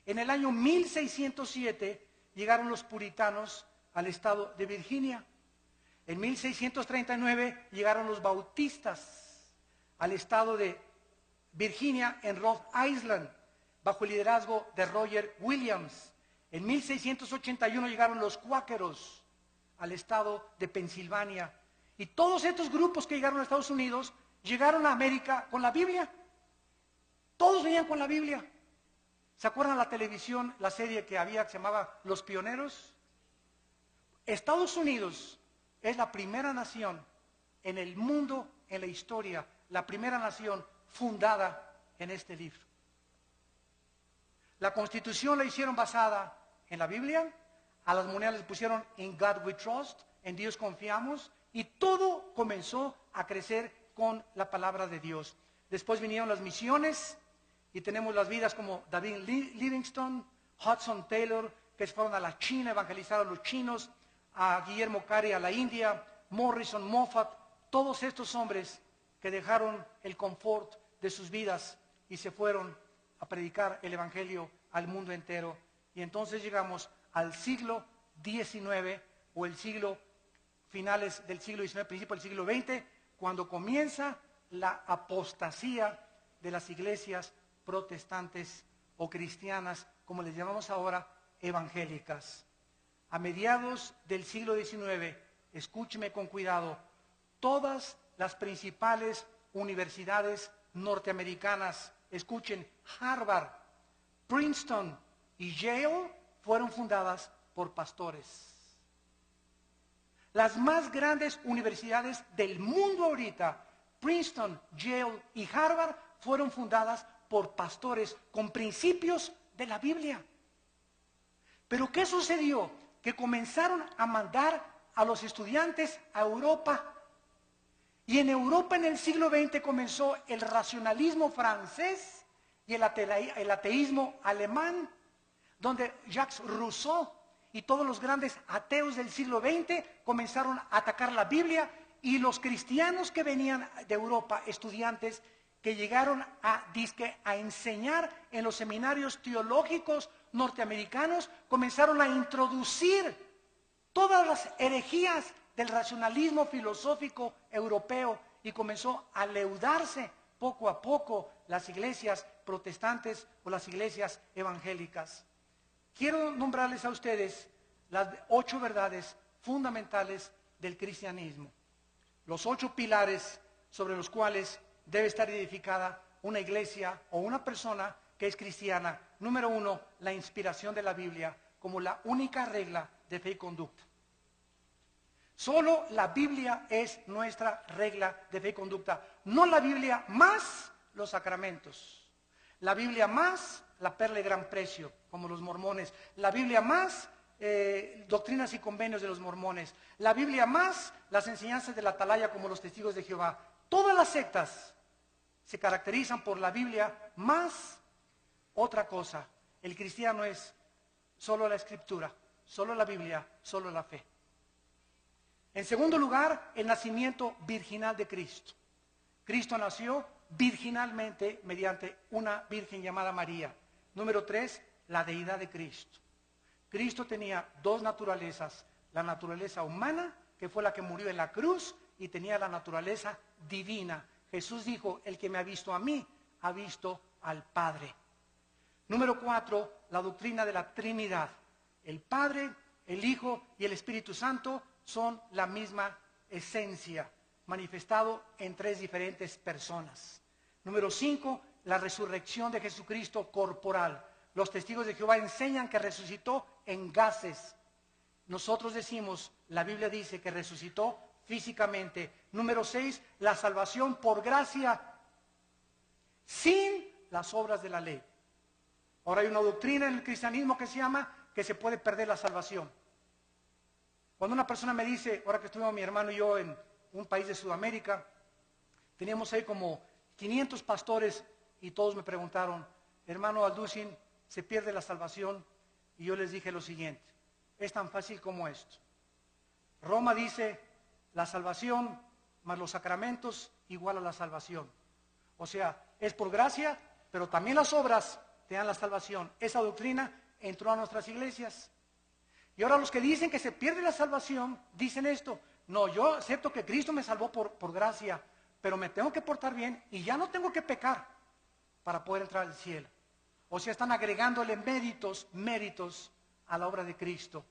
En el año 1607 llegaron los puritanos al estado de Virginia. En 1639 llegaron los bautistas al estado de Virginia, en Rhode Island, bajo el liderazgo de Roger Williams. En 1681 llegaron los cuáqueros al estado de Pensilvania. Y todos estos grupos que llegaron a Estados Unidos llegaron a América con la Biblia. Todos venían con la Biblia. ¿Se acuerdan la televisión, la serie que había que se llamaba Los Pioneros? Estados Unidos es la primera nación en el mundo, en la historia, la primera nación fundada en este libro. La Constitución la hicieron basada en la Biblia, a las monedas les pusieron In God We Trust, en Dios confiamos, y todo comenzó a crecer con la palabra de Dios. Después vinieron las misiones, y tenemos las vidas como David Livingstone, Hudson Taylor, que fueron a la China, evangelizaron a los chinos, a Guillermo Carey a la India, Morrison, Moffat, todos estos hombres que dejaron el confort de sus vidas y se fueron a predicar el evangelio al mundo entero. Y entonces llegamos al siglo XIX, o el siglo, finales del siglo XIX, principio del siglo XX, cuando comienza la apostasía de las iglesias protestantes o cristianas, como les llamamos ahora, evangélicas. A mediados del siglo XIX, escúcheme con cuidado, todas las principales universidades norteamericanas, escuchen, Harvard, Princeton y Yale, fueron fundadas por pastores. Las más grandes universidades del mundo ahorita, Princeton, Yale y Harvard, fueron fundadas por pastores con principios de la Biblia. Pero ¿qué sucedió? Que comenzaron a mandar a los estudiantes a Europa. Y en Europa en el siglo XX comenzó el racionalismo francés y el ateísmo alemán, donde Jacques Rousseau y todos los grandes ateos del siglo XX comenzaron a atacar la Biblia, y los cristianos que venían de Europa, estudiantes que llegaron a enseñar en los seminarios teológicos norteamericanos, comenzaron a introducir todas las herejías del racionalismo filosófico europeo, y comenzó a leudarse poco a poco las iglesias protestantes o las iglesias evangélicas. Quiero nombrarles a ustedes las 8 verdades fundamentales del cristianismo, los 8 pilares sobre los cuales debe estar edificada una iglesia o una persona que es cristiana. Número 1, la inspiración de la Biblia como la única regla de fe y conducta. Solo la Biblia es nuestra regla de fe y conducta. No la Biblia más los sacramentos. La Biblia más la perla de gran precio, como los mormones. La Biblia más doctrinas y convenios de los mormones. La Biblia más las enseñanzas de la atalaya, como los testigos de Jehová. Todas las sectas se caracterizan por la Biblia más otra cosa. El cristiano es solo la Escritura, solo la Biblia, solo la fe. En segundo lugar, el nacimiento virginal de Cristo. Cristo nació virginalmente mediante una virgen llamada María. Número 3, la deidad de Cristo. Cristo tenía 2 naturalezas, la naturaleza humana, que fue la que murió en la cruz, y tenía la naturaleza divina. Jesús dijo, el que me ha visto a mí, ha visto al Padre. Número 4, la doctrina de la Trinidad. El Padre, el Hijo y el Espíritu Santo son la misma esencia, manifestado en 3 diferentes personas. Número 5, la resurrección de Jesucristo corporal. Los testigos de Jehová enseñan que resucitó en gases. Nosotros decimos, la Biblia dice que resucitó físicamente. Número 6, la salvación por gracia sin las obras de la ley. Ahora hay una doctrina en el cristianismo que se llama que se puede perder la salvación. Cuando una persona me dice, ahora que estuvimos mi hermano y yo en un país de Sudamérica, teníamos ahí como 500 pastores y todos me preguntaron, hermano Alducin, ¿se pierde la salvación? Y yo les dije lo siguiente, es tan fácil como esto. Roma dice, la salvación más los sacramentos igual a la salvación. O sea, es por gracia, pero también las obras te dan la salvación. Esa doctrina entró a nuestras iglesias. Y ahora los que dicen que se pierde la salvación, dicen esto. No, yo acepto que Cristo me salvó por gracia, pero me tengo que portar bien y ya no tengo que pecar para poder entrar al cielo. O sea, están agregándole méritos a la obra de Cristo.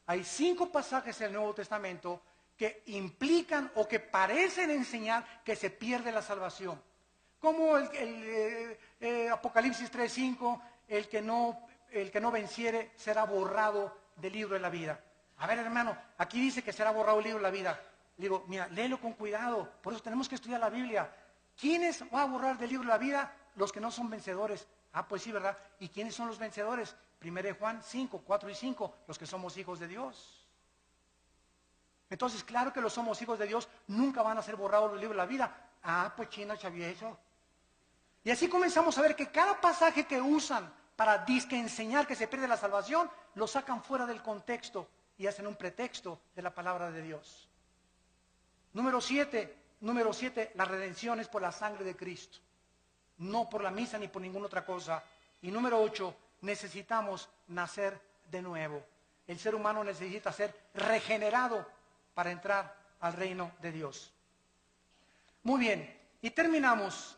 Hay 5 pasajes en el Nuevo Testamento que implican o que parecen enseñar que se pierde la salvación. Como Apocalipsis 3:5, el que no venciere será borrado del libro de la vida. A ver, hermano, aquí dice que será borrado el libro de la vida. Le digo, mira, léelo con cuidado, por eso tenemos que estudiar la Biblia. ¿Quiénes va a borrar del libro de la vida? Los que no son vencedores. Ah, pues sí, ¿verdad? ¿Y quiénes son los vencedores? 1 Juan 5, 4 y 5, los que somos hijos de Dios. Entonces, claro que los somos hijos de Dios, nunca van a ser borrados del libro de la vida. Ah, pues chino, chavieso. Y así comenzamos a ver que cada pasaje que usan para disque enseñar que se pierde la salvación, lo sacan fuera del contexto y hacen un pretexto de la palabra de Dios. Número 7, la redención es por la sangre de Cristo, no por la misa ni por ninguna otra cosa. Y número 8, necesitamos nacer de nuevo. El ser humano necesita ser regenerado para entrar al reino de Dios. Muy bien, y terminamos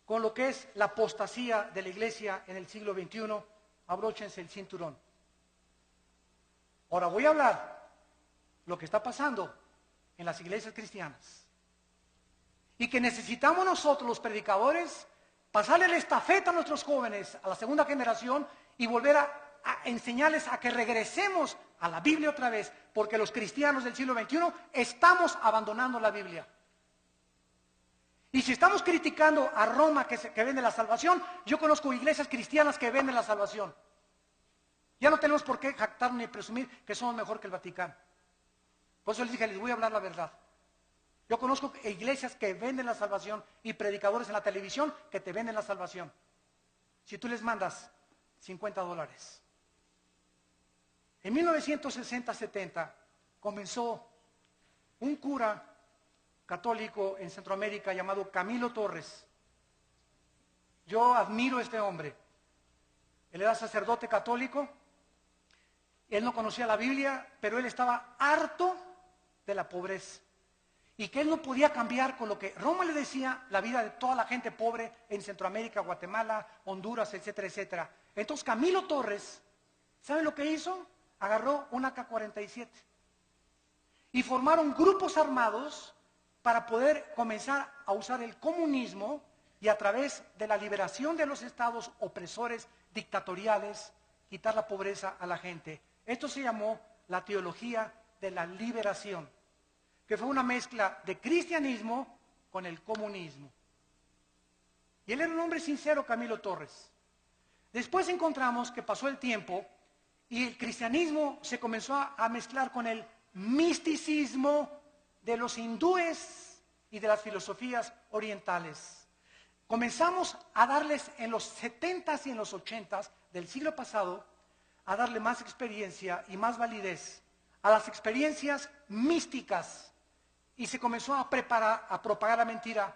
con lo que es la apostasía de la iglesia en el siglo XXI. Abróchense el cinturón. Ahora voy a hablar lo que está pasando en las iglesias cristianas. Y que necesitamos nosotros, los predicadores, pasarle la estafeta a nuestros jóvenes, a la segunda generación, y volver a enseñarles a que regresemos a la Biblia otra vez, porque los cristianos del siglo XXI estamos abandonando la Biblia. Y si estamos criticando a Roma que vende la salvación, yo conozco iglesias cristianas que venden la salvación. Ya no tenemos por qué jactarnos ni presumir que somos mejor que el Vaticano. Por eso les dije, les voy a hablar la verdad. Yo conozco iglesias que venden la salvación y predicadores en la televisión que te venden la salvación. Si tú les mandas $50. En 1960-70 comenzó un cura católico en Centroamérica llamado Camilo Torres. Yo admiro a este hombre. Él era sacerdote católico. Él no conocía la Biblia, pero él estaba harto de la pobreza. Y que él no podía cambiar con lo que Roma le decía la vida de toda la gente pobre en Centroamérica, Guatemala, Honduras, etcétera, etcétera. Entonces Camilo Torres, ¿sabe lo que hizo? Agarró un AK-47 y formaron grupos armados para poder comenzar a usar el comunismo y a través de la liberación de los estados opresores dictatoriales, quitar la pobreza a la gente. Esto se llamó la teología de la liberación, que fue una mezcla de cristianismo con el comunismo. Y él era un hombre sincero, Camilo Torres. Después encontramos que pasó el tiempo y el cristianismo se comenzó a mezclar con el misticismo de los hindúes y de las filosofías orientales. Comenzamos a darles en los 70s y en los 80s del siglo pasado, a darle más experiencia y más validez a las experiencias místicas y se comenzó a propagar la mentira.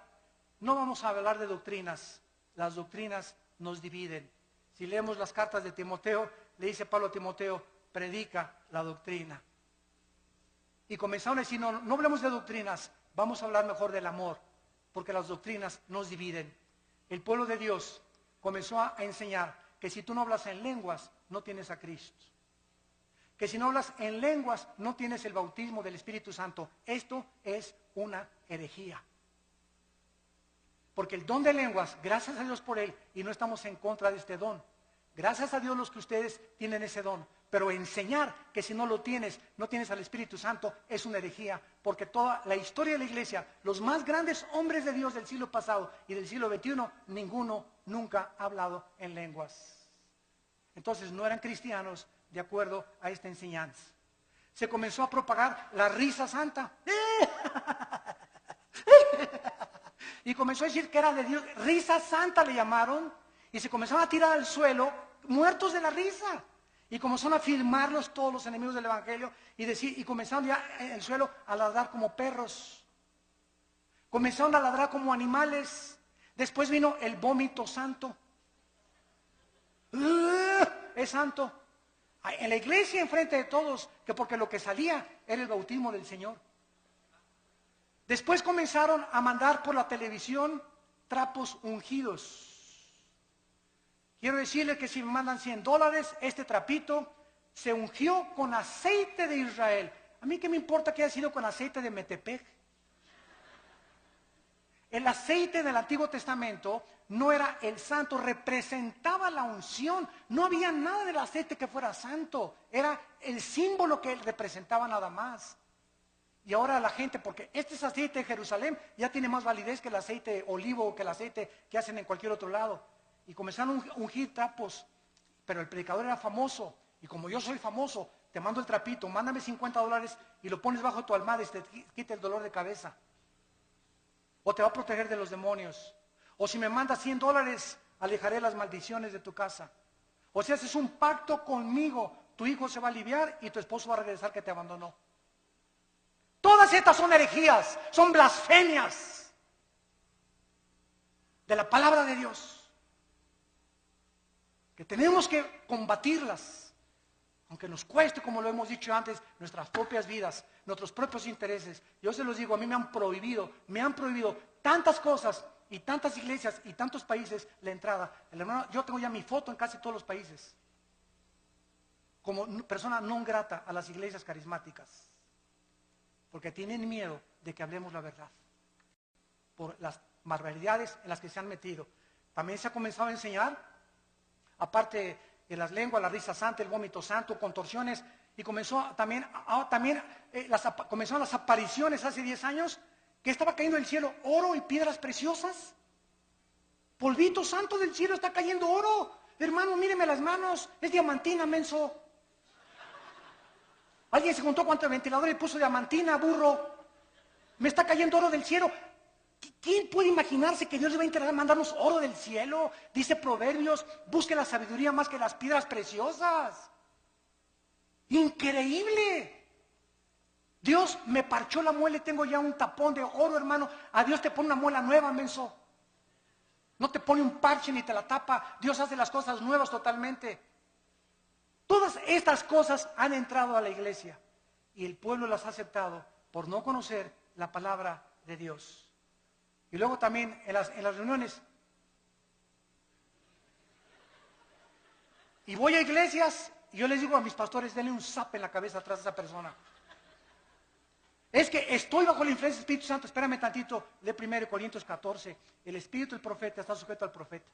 No vamos a hablar de doctrinas, las doctrinas nos dividen. Si leemos las cartas de Timoteo, le dice Pablo a Timoteo, predica la doctrina. Y comenzaron a decir, no hablemos de doctrinas, vamos a hablar mejor del amor, porque las doctrinas nos dividen. el pueblo de Dios comenzó a enseñar que si tú no hablas en lenguas, no tienes a Cristo. Que si no hablas en lenguas, no tienes el bautismo del Espíritu Santo. Esto es una herejía. Porque el don de lenguas, gracias a Dios por él, y no estamos en contra de este don. Gracias a Dios los que ustedes tienen ese don. Pero enseñar que si no lo tienes, no tienes al Espíritu Santo, es una herejía. Porque toda la historia de la iglesia, los más grandes hombres de Dios del siglo pasado y del siglo XXI, ninguno nunca ha hablado en lenguas. Entonces no eran cristianos de acuerdo a esta enseñanza. Se comenzó a propagar la risa santa. Y comenzó a decir que era de Dios. Risa santa le llamaron. Y se comenzaron a tirar al suelo, muertos de la risa. Y comenzaron a filmarlos todos los enemigos del evangelio. Y comenzaron ya en el suelo a ladrar como perros. Comenzaron a ladrar como animales. Después vino el vómito santo. Es santo. En la iglesia, enfrente de todos, que porque lo que salía era el bautismo del Señor. Después comenzaron a mandar por la televisión trapos ungidos. Quiero decirle que si me mandan $100, este trapito se ungió con aceite de Israel. A mí qué me importa que haya sido con aceite de Metepec. El aceite del Antiguo Testamento no era el santo, representaba la unción. No había nada del aceite que fuera santo. Era el símbolo que él representaba nada más. Y ahora la gente, porque este es aceite de Jerusalén, ya tiene más validez que el aceite olivo o que el aceite que hacen en cualquier otro lado. Y comenzaron a ungir trapos, pero el predicador era famoso. Y como yo soy famoso, te mando el trapito, mándame $50 y lo pones bajo tu almohada y te quita el dolor de cabeza. O te va a proteger de los demonios. O si me mandas $100, alejaré las maldiciones de tu casa. O si haces un pacto conmigo, tu hijo se va a aliviar y tu esposo va a regresar que te abandonó. Todas estas son herejías, son blasfemias de la palabra de Dios. Que tenemos que combatirlas, aunque nos cueste, como lo hemos dicho antes, nuestras propias vidas, nuestros propios intereses. Yo se los digo, a mí me han prohibido tantas cosas y tantas iglesias y tantos países la entrada. Hermano, yo tengo ya mi foto en casi todos los países, como persona no grata a las iglesias carismáticas, porque tienen miedo de que hablemos la verdad, por las barbaridades en las que se han metido. También se ha comenzado a enseñar, aparte de las lenguas, la risa santa, el vómito santo, contorsiones, y comenzaron las apariciones hace 10 años, que estaba cayendo del cielo oro y piedras preciosas. Polvito santo del cielo, está cayendo oro. Hermano, míreme las manos, es diamantina, menso. Alguien se contó cuánto el ventilador y puso diamantina, burro. Me está cayendo oro del cielo. ¿Quién puede imaginarse que Dios le va a interesar mandarnos oro del cielo? Dice Proverbios, busque la sabiduría más que las piedras preciosas. Increíble. Dios me parchó la muela y tengo ya un tapón de oro, hermano. A Dios te pone una muela nueva, menso. No te pone un parche ni te la tapa. Dios hace las cosas nuevas totalmente. Todas estas cosas han entrado a la iglesia y el pueblo las ha aceptado por no conocer la palabra de Dios. Y luego también en las reuniones. Y voy a iglesias y yo les digo a mis pastores, denle un zap en la cabeza atrás de esa persona. Es que estoy bajo la influencia del Espíritu Santo. Espérame tantito, de 1 Corintios 14. El espíritu del profeta está sujeto al profeta.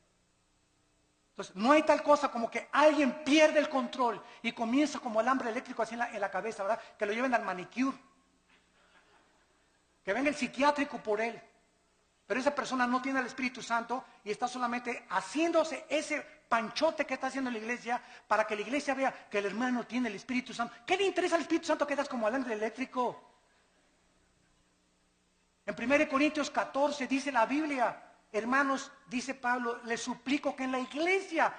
Entonces, no hay tal cosa como que alguien pierde el control y comienza como alambre eléctrico así en la cabeza, ¿verdad? Que lo lleven al manicure. Que venga el psiquiátrico por él. Pero esa persona no tiene el Espíritu Santo y está solamente haciéndose ese panchote que está haciendo la iglesia para que la iglesia vea que el hermano tiene el Espíritu Santo. ¿Qué le interesa al Espíritu Santo que estás como alambre eléctrico? En 1 Corintios 14 dice la Biblia, hermanos, dice Pablo, les suplico que en la iglesia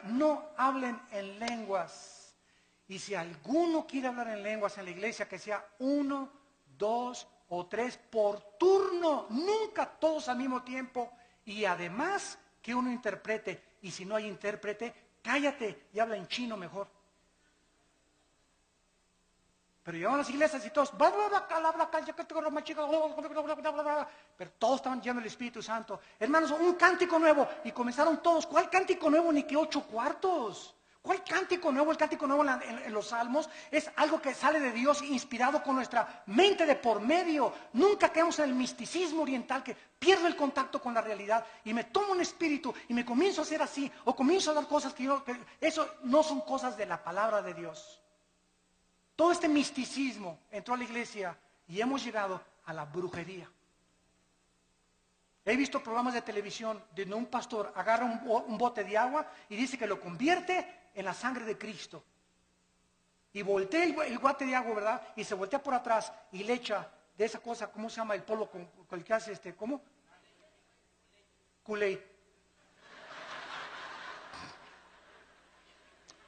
no hablen en lenguas. Y si alguno quiere hablar en lenguas en la iglesia, que sea 1, 2 o 3 por turno, nunca todos al mismo tiempo. Y además que uno interprete, y si no hay intérprete, cállate y habla en chino mejor. Pero llegaban a las iglesias y todos, pero todos estaban llenos del Espíritu Santo. Hermanos, un cántico nuevo. Y comenzaron todos. ¿Cuál cántico nuevo? Ni que 8 cuartos. ¿Cuál cántico nuevo? El cántico nuevo en los salmos es algo que sale de Dios, inspirado con nuestra mente de por medio. Nunca caemos en el misticismo oriental, que pierdo el contacto con la realidad y me tomo un espíritu y me comienzo a hacer así, o comienzo a dar cosas que eso no son cosas de la palabra de Dios. Todo este misticismo entró a la iglesia y hemos llegado a la brujería. He visto programas de televisión donde un pastor agarra un bote de agua y dice que lo convierte en la sangre de Cristo. Y voltea el bote de agua, ¿verdad? Y se voltea por atrás y le echa de esa cosa, ¿cómo se llama? El polvo con el que hace ¿cómo? Kool-Aid.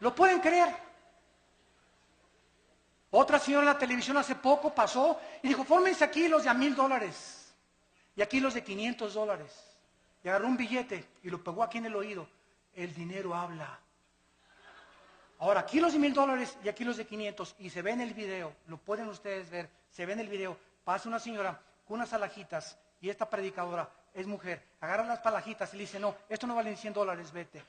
¿Lo pueden creer? Otra señora en la televisión hace poco pasó y dijo, fórmense aquí los de $1,000 y aquí los de $500. Y agarró un billete y lo pegó aquí en el oído. El dinero habla. Ahora aquí los de $1,000 y aquí los de 500. Y se ve en el video, lo pueden ustedes ver, se ve en el video. Pasa una señora con unas alhajitas y esta predicadora es mujer. Agarra las palajitas y le dice, no, esto no vale $100, vete.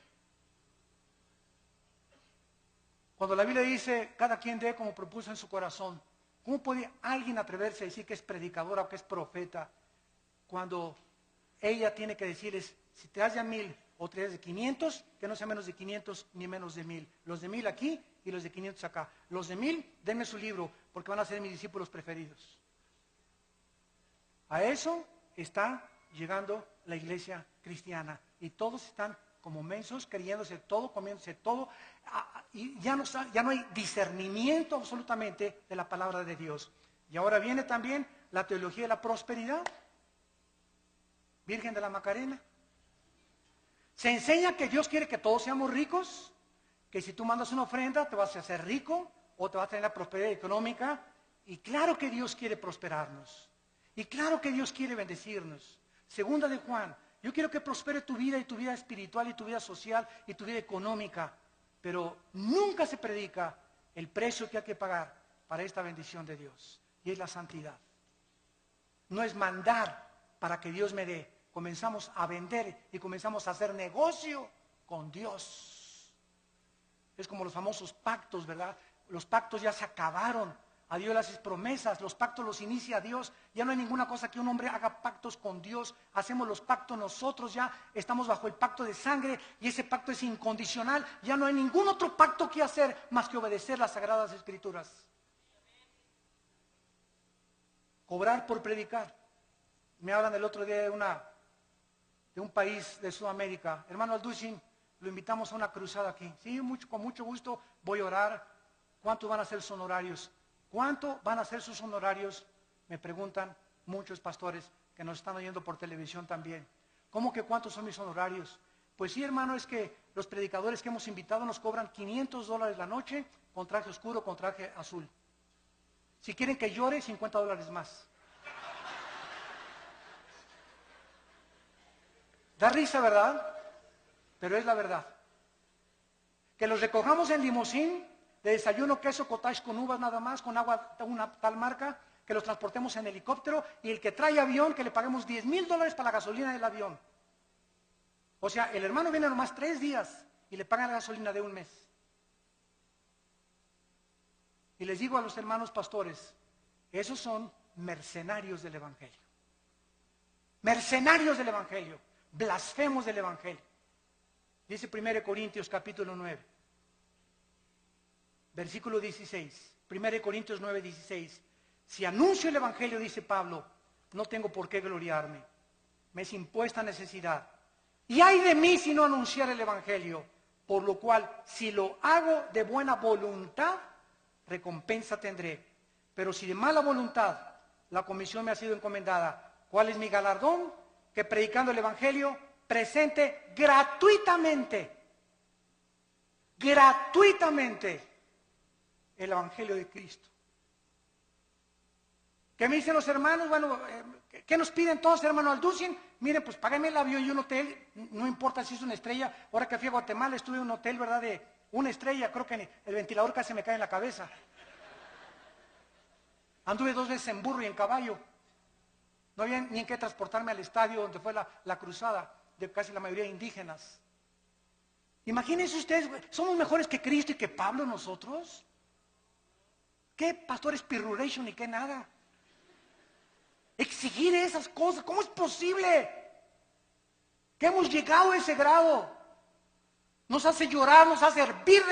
Cuando la Biblia dice, cada quien dé como propuso en su corazón, ¿cómo puede alguien atreverse a decir que es predicadora o que es profeta cuando ella tiene que decirles, si te das de 1,000 o te das de 500, que no sea menos de 500 ni menos de 1,000? Los de 1,000 aquí y los de 500 acá. Los de 1,000, denme su libro porque van a ser mis discípulos preferidos. A eso está llegando la iglesia cristiana y todos están como mensos, creyéndose todo, comiéndose todo, y ya no hay discernimiento absolutamente de la palabra de Dios. Y ahora viene también la teología de la prosperidad. Virgen de la Macarena. Se enseña que Dios quiere que todos seamos ricos, que si tú mandas una ofrenda te vas a hacer rico o te vas a tener la prosperidad económica. Y claro que Dios quiere prosperarnos. Y claro que Dios quiere bendecirnos. Segunda de Juan. Yo quiero que prospere tu vida y tu vida espiritual y tu vida social y tu vida económica, pero nunca se predica el precio que hay que pagar para esta bendición de Dios, y es la santidad. No es mandar para que Dios me dé, comenzamos a vender y comenzamos a hacer negocio con Dios. Es como los famosos pactos, ¿verdad? Los pactos ya se acabaron. A Dios le haces promesas, los pactos los inicia Dios. Ya no hay ninguna cosa que un hombre haga pactos con Dios. Hacemos los pactos nosotros, ya estamos bajo el pacto de sangre y ese pacto es incondicional. Ya no hay ningún otro pacto que hacer más que obedecer las Sagradas Escrituras. Cobrar por predicar. Me hablan el otro día de un país de Sudamérica. Hermano Alducin, lo invitamos a una cruzada aquí. Sí, con mucho gusto voy a orar. ¿Cuántos van a ser sus honorarios? ¿Cuánto van a ser sus honorarios? Me preguntan muchos pastores que nos están oyendo por televisión también. ¿Cómo que cuántos son mis honorarios? Pues sí, hermano, es que los predicadores que hemos invitado nos cobran $500 la noche con traje oscuro, con traje azul. Si quieren que llore, $50 más. Da risa, ¿verdad? Pero es la verdad. Que los recojamos en limusín, de desayuno, queso, cottage con uvas nada más, con agua de una tal marca, que los transportemos en helicóptero, y el que trae avión, que le paguemos $10,000 para la gasolina del avión. O sea, el hermano viene nomás 3 días y le pagan la gasolina de un mes. Y les digo a los hermanos pastores, esos son mercenarios del Evangelio. Mercenarios del Evangelio, blasfemos del Evangelio. Dice 1 Corintios capítulo 9. Versículo 16, 1 Corintios 9, 16. Si anuncio el Evangelio, dice Pablo, no tengo por qué gloriarme. Me es impuesta necesidad. Y ay de mí si no anunciar el Evangelio. Por lo cual, si lo hago de buena voluntad, recompensa tendré. Pero si de mala voluntad, la comisión me ha sido encomendada. ¿Cuál es mi galardón? Que predicando el Evangelio, presente gratuitamente el Evangelio de Cristo. ¿Qué me dicen los hermanos? Bueno, ¿qué nos piden todos, hermano Alducin? Miren, pues págame el avión y un hotel, no importa si es una estrella. Ahora que fui a Guatemala estuve en un hotel, ¿verdad? De una estrella, creo que el ventilador casi me cae en la cabeza. Anduve 2 veces en burro y en caballo. No había ni en qué transportarme al estadio donde fue la cruzada de casi la mayoría de indígenas. Imagínense ustedes, ¿somos mejores que Cristo y que Pablo nosotros? ¿Qué pastores pirruration y qué nada? Exigir esas cosas, ¿cómo es posible? Que hemos llegado a ese grado. Nos hace llorar, nos hace hervir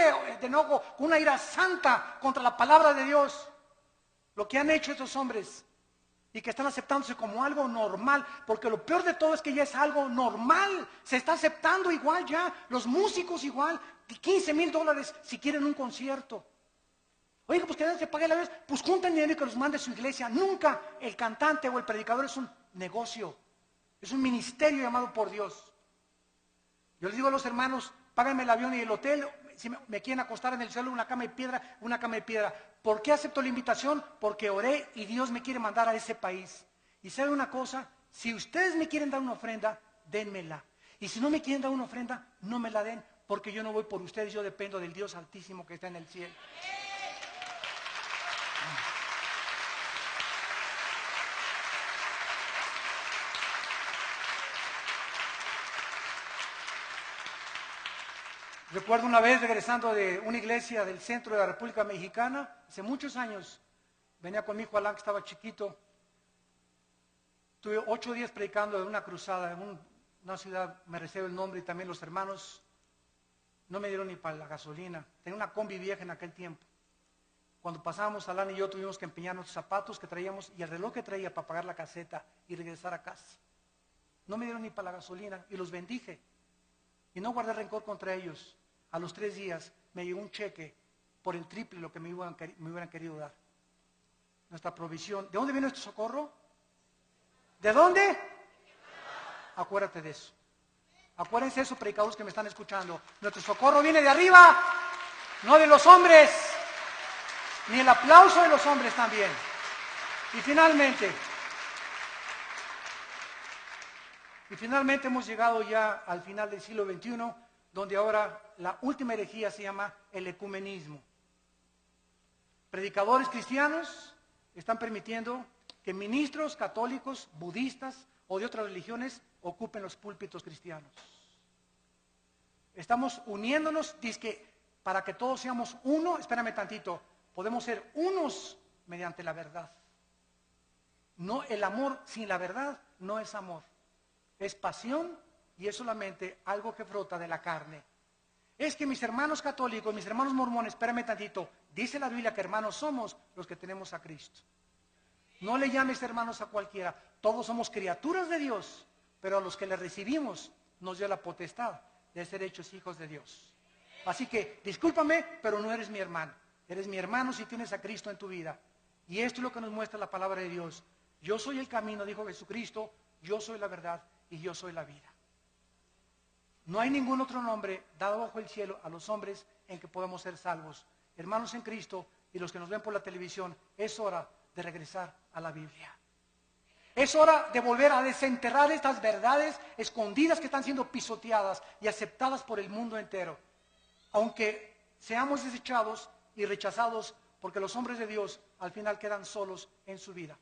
de enojo con una ira santa contra la palabra de Dios. Lo que han hecho estos hombres y que están aceptándose como algo normal, porque lo peor de todo es que ya es algo normal, se está aceptando igual ya, los músicos igual, $15,000 si quieren un concierto. Oiga, pues que se pague la vez, pues junten dinero y que los mande a su iglesia. Nunca el cantante o el predicador es un negocio, es un ministerio llamado por Dios. Yo les digo a los hermanos, páganme el avión y el hotel, si me quieren acostar en el suelo, una cama de piedra, una cama de piedra. ¿Por qué acepto la invitación? Porque oré y Dios me quiere mandar a ese país. Y sabe una cosa, si ustedes me quieren dar una ofrenda, dénmela. Y si no me quieren dar una ofrenda, no me la den, porque yo no voy por ustedes, yo dependo del Dios Altísimo que está en el cielo. Recuerdo una vez regresando de una iglesia del centro de la República Mexicana, hace muchos años, venía con mi hijo Alan, que estaba chiquito. Tuve 8 días predicando en una cruzada, en una ciudad, me reservo el nombre, y también los hermanos no me dieron ni para la gasolina. Tenía una combi vieja en aquel tiempo. Cuando pasábamos, Alan y yo tuvimos que empeñar nuestros zapatos que traíamos y el reloj que traía para pagar la caseta y regresar a casa. No me dieron ni para la gasolina y los bendije. Y no guardé rencor contra ellos. A los 3 días me llegó un cheque por el triple de lo que me hubieran querido dar. Nuestra provisión. ¿De dónde viene nuestro socorro? ¿De dónde? Acuérdate de eso. Acuérdense de eso, predicadores que me están escuchando. Nuestro socorro viene de arriba, no de los hombres, ni el aplauso de los hombres también. Y finalmente hemos llegado ya al final del siglo XXI, donde ahora la última herejía se llama el ecumenismo. Predicadores cristianos están permitiendo que ministros católicos, budistas o de otras religiones ocupen los púlpitos cristianos. Estamos uniéndonos, dizque para que todos seamos uno, espérame tantito, podemos ser unos mediante la verdad. No, el amor sin la verdad no es amor, es pasión y es solamente algo que brota de la carne. Es que mis hermanos católicos, mis hermanos mormones, espérame tantito, dice la Biblia que hermanos somos los que tenemos a Cristo. No le llames hermanos a cualquiera, todos somos criaturas de Dios, pero a los que le recibimos nos dio la potestad de ser hechos hijos de Dios. Así que, discúlpame, pero no eres mi hermano. Eres mi hermano si tienes a Cristo en tu vida. Y esto es lo que nos muestra la palabra de Dios. Yo soy el camino, dijo Jesucristo, yo soy la verdad y yo soy la vida. No hay ningún otro nombre dado bajo el cielo a los hombres en que podamos ser salvos. Hermanos en Cristo y los que nos ven por la televisión, es hora de regresar a la Biblia. Es hora de volver a desenterrar estas verdades escondidas que están siendo pisoteadas y aceptadas por el mundo entero. Aunque seamos desechados y rechazados, porque los hombres de Dios al final quedan solos en su vida.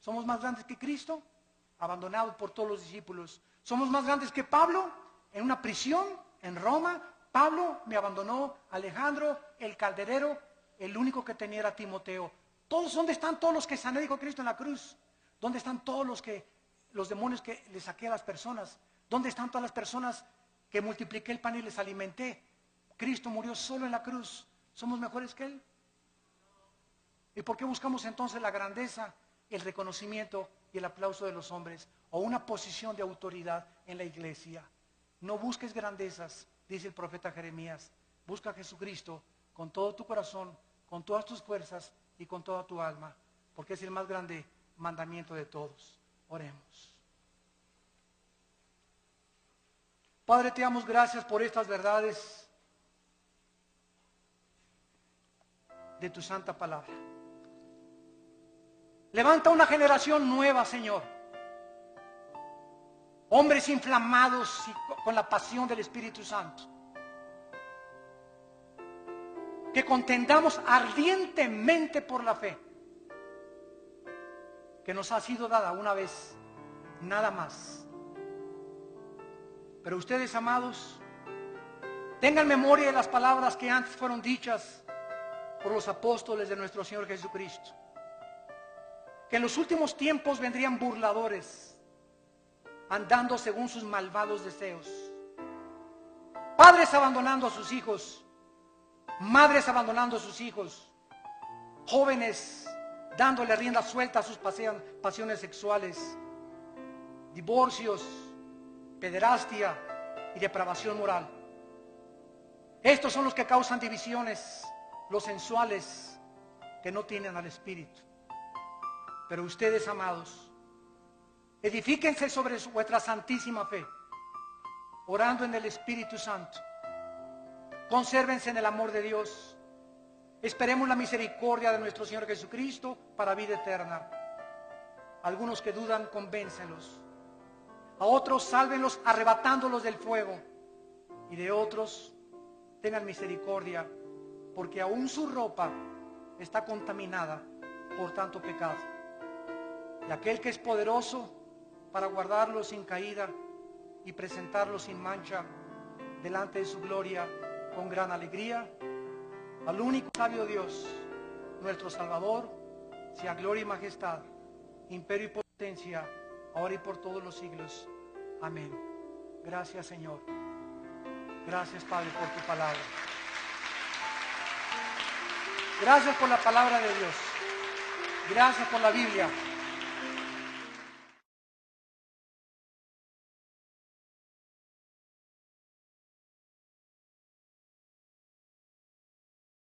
¿Somos más grandes que Cristo? Abandonado por todos los discípulos. ¿Somos más grandes que Pablo? En una prisión en Roma, Pablo me abandonó, Alejandro, el calderero, el único que tenía era Timoteo. ¿Dónde están todos los que sané, dijo Cristo en la cruz? ¿Dónde están todos los demonios que le saqué a las personas? ¿Dónde están todas las personas que multipliqué el pan y les alimenté? Cristo murió solo en la cruz. ¿Somos mejores que Él? ¿Y por qué buscamos entonces la grandeza, el reconocimiento y el aplauso de los hombres? O una posición de autoridad en la iglesia. No busques grandezas, dice el profeta Jeremías. Busca a Jesucristo con todo tu corazón, con todas tus fuerzas y con toda tu alma, porque es el más grande mandamiento de todos. Oremos. Padre, te damos gracias por estas verdades de tu santa palabra. Levanta una generación nueva, Señor. Hombres inflamados y con la pasión del Espíritu Santo. Que contendamos ardientemente por la fe. que nos ha sido dada una vez, nada más. Pero ustedes, amados, tengan memoria de las palabras que antes fueron dichas por los apóstoles de nuestro Señor Jesucristo, que en los últimos tiempos vendrían burladores, andando según sus malvados deseos, padres abandonando a sus hijos, madres abandonando a sus hijos, jóvenes dándole rienda suelta a sus pasiones sexuales, divorcios, pederastia y depravación moral. Estos son los que causan divisiones, los sensuales que no tienen al Espíritu. Pero ustedes, amados, edifíquense sobre vuestra santísima fe, orando en el Espíritu Santo. Consérvense en el amor de Dios. Esperemos la misericordia de nuestro Señor Jesucristo para vida eterna. Algunos que dudan, convéncenlos. A otros, sálvenlos arrebatándolos del fuego. Y de otros, tengan misericordia, porque aún su ropa está contaminada por tanto pecado. Y aquel que es poderoso para guardarlos sin caída y presentarlos sin mancha delante de su gloria con gran alegría, al único sabio Dios, nuestro Salvador, sea gloria y majestad, imperio y potencia, ahora y por todos los siglos. Amén. Gracias, Señor. Gracias, Padre, por tu palabra. Gracias por la palabra de Dios. Gracias por la Biblia.